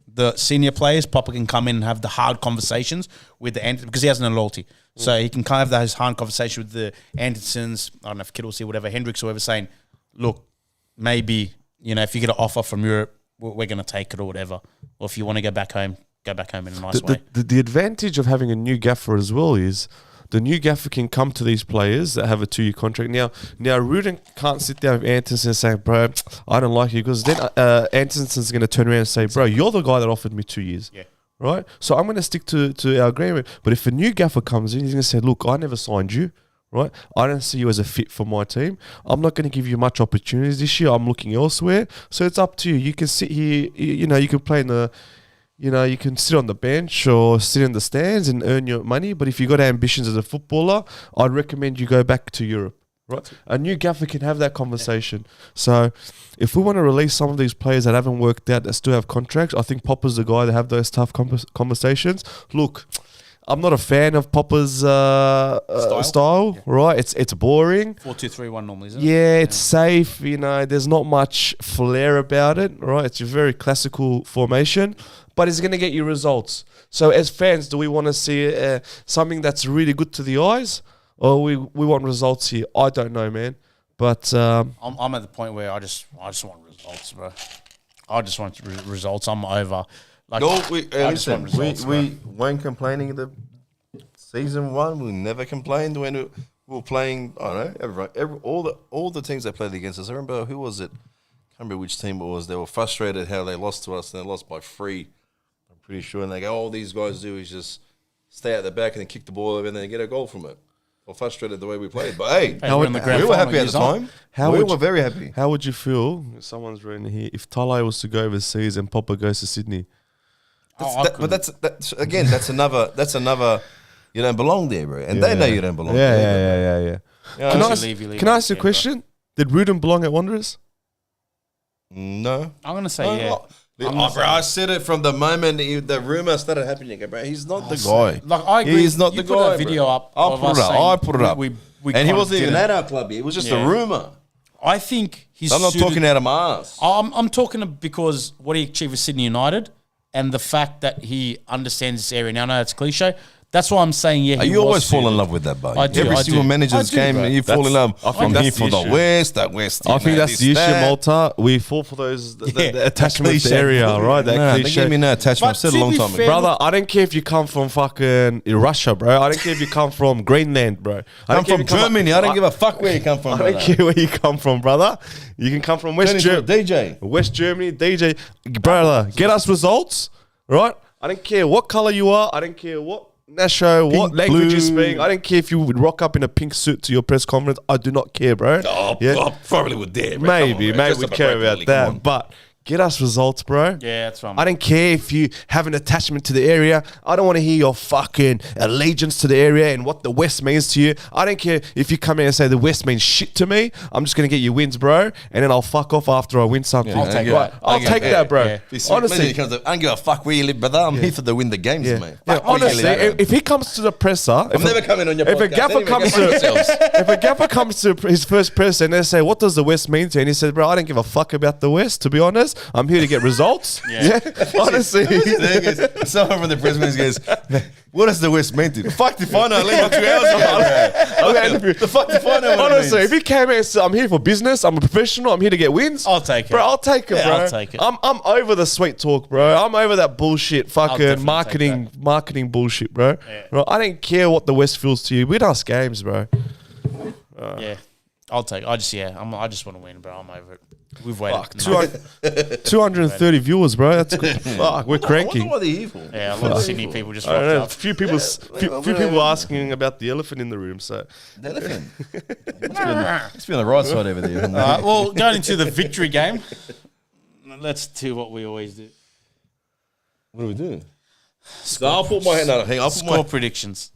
The senior players, Popper can come in and have the hard conversations with the because he has no loyalty. So he can kind of have those hard conversations with the Andersons, I don't know if Kittle's here, whatever, Hendricks or whoever, saying, look, maybe, if you get an offer from Europe, we're going to take it or whatever. Or if you want to go back home in a nice way. The advantage of having a new gaffer as well is the new gaffer can come to these players that have a 2-year contract. Now Rudan can't sit down with Anderson and say, bro, I don't like you, because then Anderson's going to turn around and say, bro, you're the guy that offered me 2 years. Yeah. Right? So I'm going to stick to our agreement. But if a new gaffer comes in, he's going to say, look, I never signed you. Right? I don't see you as a fit for my team. I'm not going to give you much opportunities this year. I'm looking elsewhere. So it's up to you. You can sit here, you can play in the... you can sit on the bench or sit in the stands and earn your money. But if you've got ambitions as a footballer, I'd recommend you go back to Europe. Right? A new gaffer can have that conversation. So if we want to release some of these players that haven't worked out, that still have contracts, I think Popper's the guy to have those tough conversations. Look, I'm not a fan of Popper's style, right? It's boring. 4-2-3-1 normally, isn't it? Yeah, it's safe. There's not much flair about it, right? It's a very classical formation, but it's going to get you results. So as fans, do we want to see something that's really good to the eyes, or we want results here? I don't know, man. But I'm at the point where I just want results, bro. I just want results. I'm over. Like, No, listen, we weren't complaining the season 1. We never complained when we were playing. I don't know, every all the teams that played against us. I remember who was it? Can't remember which team it was. They were frustrated how they lost to us, and they lost by 3. I'm pretty sure. And they go, all these guys do is just stay at the back and then kick the ball over and then get a goal from it. Or frustrated the way we played, but hey, we're in the grand we were final happy at the years time. We were very happy. How would you feel? Someone's written here. If Talai was to go overseas and Popper goes to Sydney. But that's again, that's another. You don't belong there, bro, and they know you don't belong there. Yeah. Can I ask you a question? Did Rudan belong at Wanderers? No, I'm gonna say yeah. Bro, I said it from the moment the rumor started happening, bro. He's not the guy. Like, I agree. He's not you the put guy. A video bro. up. I put it up. We and he wasn't even at our club yet. It was just a rumor. I think he's. I'm not talking out of my ass. I'm talking because what he achieved with Sydney United and the fact that he understands this area. Now, I know it's cliche. That's why I'm saying, yeah, You always fall in love with that, buddy. I do, Every single manager's game, you fall in love. I'm here for the West, that West. I think that's the issue, Malta. We fall for those the attachment to the area, right? That They cliche. gave me no attachment. I've said a long time ago. Brother, I don't care if you come from fucking Russia, bro. I don't care if you come from Greenland, bro. I'm from Germany. I don't give a fuck where you come from, I don't care where you come from, brother. You can come from West Germany. DJ. West Germany, DJ. Brother, get us results, right? I don't care what color you are. I don't care what national, what language you speak. I don't care if you would rock up in a pink suit to your press conference. I do not care, bro. I probably would dare. Maybe we'd care about that. But get us results, bro. Yeah, that's right. I don't care if you have an attachment to the area. I don't want to hear your fucking allegiance to the area and what the West means to you. I don't care if you come in and say the West means shit to me. I'm just going to get you wins, bro. And then I'll fuck off after I win something. I'll take that. I'll take that, bro. Yeah. Honestly. I don't give a fuck where you live, brother. I'm here to win the games, mate. Yeah, honestly, if he comes to the presser, I'm never coming on your if podcast. a gaffer comes to his first presser and they say, what does the West mean to you? And he says, bro, I don't give a fuck about the West, to be honest. I'm here to get results. Yeah. Honestly. Someone from the press conference goes, what does the West mean to you? Fuck if I know. I leave 2 hours ago. The fuck if I know what Honestly, it if he came in and said, I'm here for business, I'm a professional, I'm here to get wins. I'll take it. Bro, I'll take it, Yeah, bro. I'll take it. I'm over the sweet talk, bro. I'm over that bullshit fucking definitely marketing bullshit, bro. Yeah. Right? I don't care what the West feels to you. Win us games, bro. Yeah, I'll take it. I just want to win, bro. I'm over it. We've waited. Fuck, 230 viewers, bro. That's good. Fuck, we're I cranky. wonder what they're here for. Yeah, a lot of Sydney people just I rocked don't know. up. Few people asking about the elephant in the room. So The elephant. Must be on the right side over there. Well, going into the victory game, let's do what we always do. What do we do? So I'll put my hand on. Hang on, I'll put Score my predictions.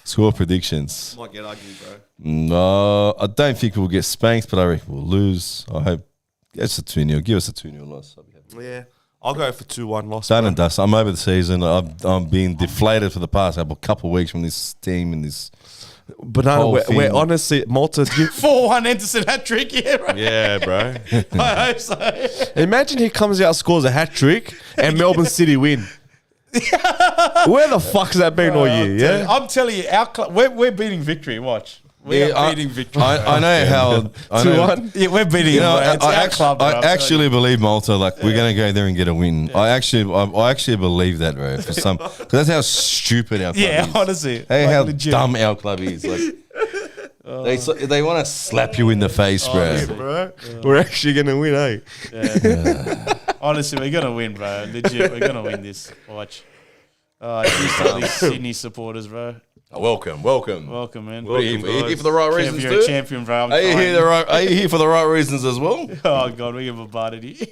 Score predictions. Might get ugly, bro. No, I don't think we'll get spanked, but I reckon we'll lose. I hope it's a 2-0. Give us a 2-0 loss. I'll be happy. Yeah. I'll go for 2-1 loss. Done bro. and dust. I'm over the season. I'm being deflated for the past couple of weeks from this team and this. Banana, whole we're thing. honestly, Malta. 4-1 Anderson hat trick, yeah, right? Yeah, bro. I hope so. Imagine he comes out, scores a hat trick, and Melbourne City win. Where the fuck's that been all year? Yeah. I'm telling you, our club, we're beating Victory. Watch. We are beating Victory. I know how. I know, 2-1. Yeah, we're beating you know, them, bro. It's our club, bro. I actually believe Malta. Like we're gonna go there and get a win. I actually believe that, bro. For some, because that's how stupid our club Yeah, is. honestly. Hey, Like, how legit. dumb our club is. Like they want to slap you in the face, bro. Bro, we're actually gonna win, eh? Honestly, we're gonna win, bro. Legit, we're gonna win this. Watch. Just all these Sydney supporters, bro. Welcome. Welcome, man. Are you here for the right reasons You're a too? champion, bro. I'm Are you trying. Are you here for the right reasons as well? Oh god, we get bombarded here.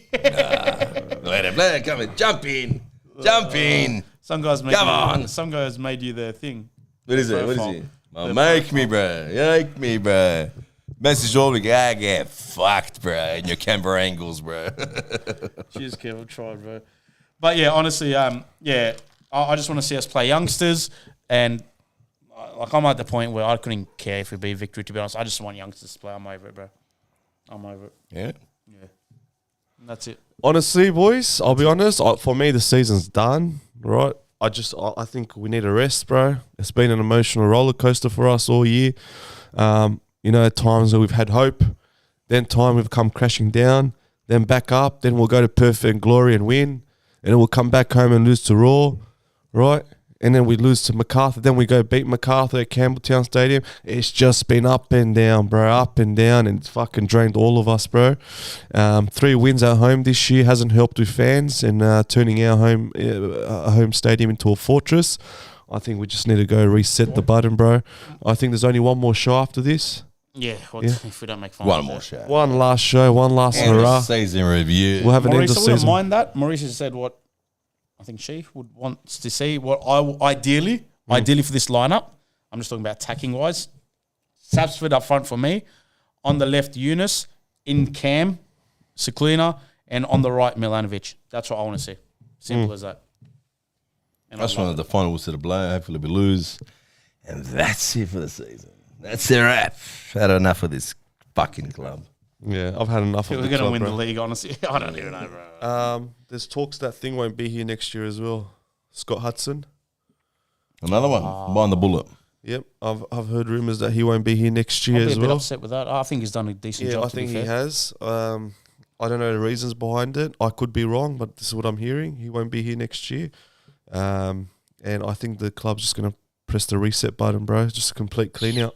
Let come in, jump in. Some guys made Come on. Some guys made you their thing. What is it? What is Profile. it? Oh, make me, bro. Message all the guy, get fucked, bro. In your camera angles, bro. Cheers, Kev. I tried, bro. But yeah, honestly, yeah, I just want to see us play youngsters, and like I'm at the point where I couldn't care if we beat Victory. To be honest, I just want youngsters to play. I'm over it, bro. I'm over it. Yeah. And that's it. Honestly, boys, I'll be honest. For me, the season's done. Right? I think we need a rest, bro. It's been an emotional roller coaster for us all year. You know, at times where we've had hope, then time we've come crashing down, then back up, then we'll go to perfect glory and win, and then we'll come back home and lose to Raw, right? And then we lose to MacArthur, then we go beat MacArthur at Campbelltown Stadium. It's just been up and down, bro, up and down, and it's fucking drained all of us, bro. 3 wins at home this year hasn't helped with fans and turning our home stadium into a fortress. I think we just need to go reset the button, bro. I think there's only one more show after this. Yeah, Yeah. if we don't make fun. One more shot. One last show, one last hurrah. Season review. We'll have an end of Maurice, I wouldn't season. mind that. Maurice has said what I think she would want to see. What ideally for this lineup. I'm just talking about attacking wise. Sapsford up front for me. On the left, Eunice. In Cam, Ciclina, and on the right, Milanovic. That's what I want to see. Simple as that. And That's I love one of the final whistle to blow. Hopefully we lose. And that's it for the season. That's a wrap. Had enough of this fucking club. Yeah, I've had enough it. of We're the going to club, win bro. the league, honestly. I don't even know, bro. There's talks that thing won't be here next year as well. Scott Hudson. Another one. Behind the bullet. Yep, I've heard rumours that he won't be here next year I'll be as a bit well. upset with that. I think he's done a decent Yeah, job. I think he has. I don't know the reasons behind it. I could be wrong, but this is what I'm hearing. He won't be here next year. And I think the club's just going to press the reset button, bro. Just a complete clean out.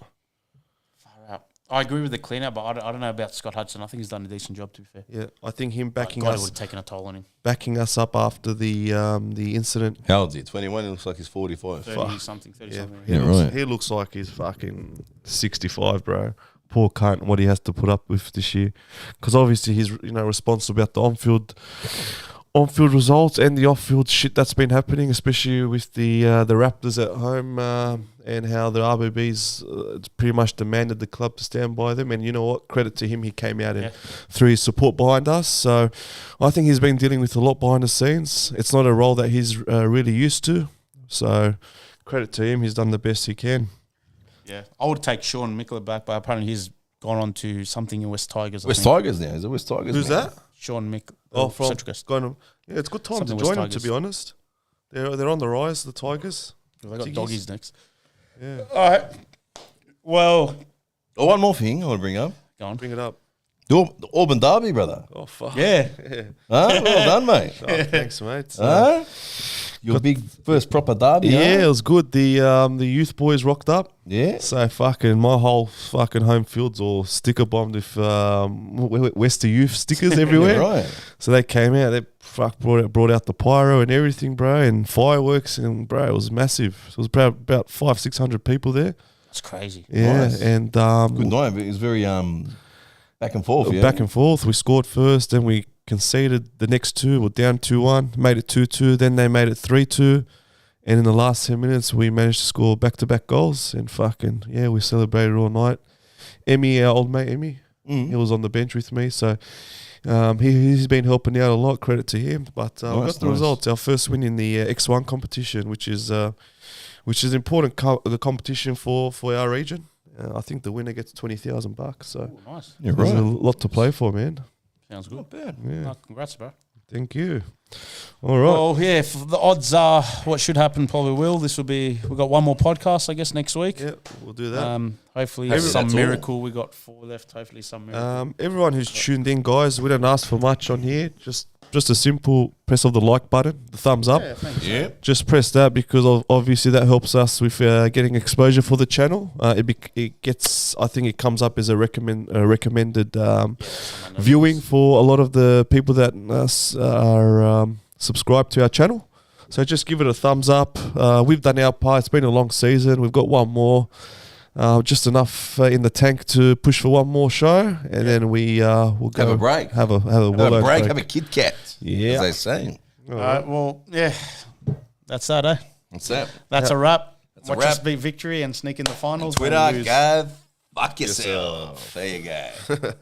I agree with the cleaner, but I don't know about Scott Hudson. I think he's done a decent job, to be fair. Yeah, I think him backing God, it us, would have taken a toll on him. backing us up after the incident. How old is he? 21? He looks like he's 45. 30 something. Yeah, Yeah, he looks like he's fucking 65, bro. Poor cunt, what he has to put up with this year, because obviously he's responsible about the on-field results and the off-field shit that's been happening, especially with the Raptors at home and how the RBBs pretty much demanded the club to stand by them. And you know what? Credit to him, he came out and threw his support behind us. So I think he's been dealing with a lot behind the scenes. It's not a role that he's really used to. So credit to him, he's done the best he can. Yeah, I would take Sean Mickler back, but apparently he's gone on to something in West Tigers. West Tigers now. Is it West Tigers? Who's now? that? Sean Mick. Oh, from Central Coast. going on. Yeah, it's good time Something to West join them, to Tigers. be honest. They're on the rise, the Tigers. They got Tiggies. doggies next. Yeah, All right. Well, Oh, one more thing I want to bring up. go on. bring it up. The Auburn Derby, brother. Oh, fuck. Yeah. Yeah. Huh? Well done, mate. Oh, thanks, mate. Huh? Your big first proper derby, Yeah, it huh? was good. The youth boys rocked up. Yeah. So fucking my whole fucking home field's all sticker bombed with Wester Youth stickers everywhere. Yeah, right. So they came out. They brought out the pyro and everything, bro, and fireworks, and bro, it was massive. So it was about 500-600 people there. That's crazy. Yeah, Nice. and Good night, but it was very back and forth. Yeah. back and forth. We scored first, then we conceded the next two. We're down 2-1, made it 2-2. Then they made it 3-2. And in the last 10 minutes, we managed to score back-to-back goals. And fucking, yeah, we celebrated all night. Emmy, our old mate Emmy, he was on the bench with me. So he's been helping out a lot. Credit to him. But we got the results. Our first win in the X1 competition, which is important the competition for our region. I think the winner gets $20,000. So Nice. You're there's right. a lot to play for, man. Sounds good. Not bad. Yeah. No, congrats, bro. Thank you. All right. Well, yeah, the odds are what should happen probably will. This will be, we've got one more podcast, I guess, next week. Yeah, we'll do that. Hopefully Maybe some that's all. miracle. We got 4 left. Hopefully some miracle. Everyone who's tuned in, guys, we don't ask for much on here. Just a simple press of the like button, the thumbs up. Yeah, thanks. Yeah. Just press that because obviously that helps us with getting exposure for the channel. It gets, I think it comes up as a recommended viewing for a lot of the people that are subscribed to our channel. So just give it a thumbs up. We've done our part. It's been a long season. We've got one more. Just enough in the tank to push for one more show, and then we'll go Have a break. Have a break. Have a Kit Kat. Yeah. As they say. All right. Well, yeah, that's that, eh? What's that? That's a wrap. That's a Watch wrap. us beat Victory and sneak in the finals. Twitter, and lose. go fuck yourself. There you go.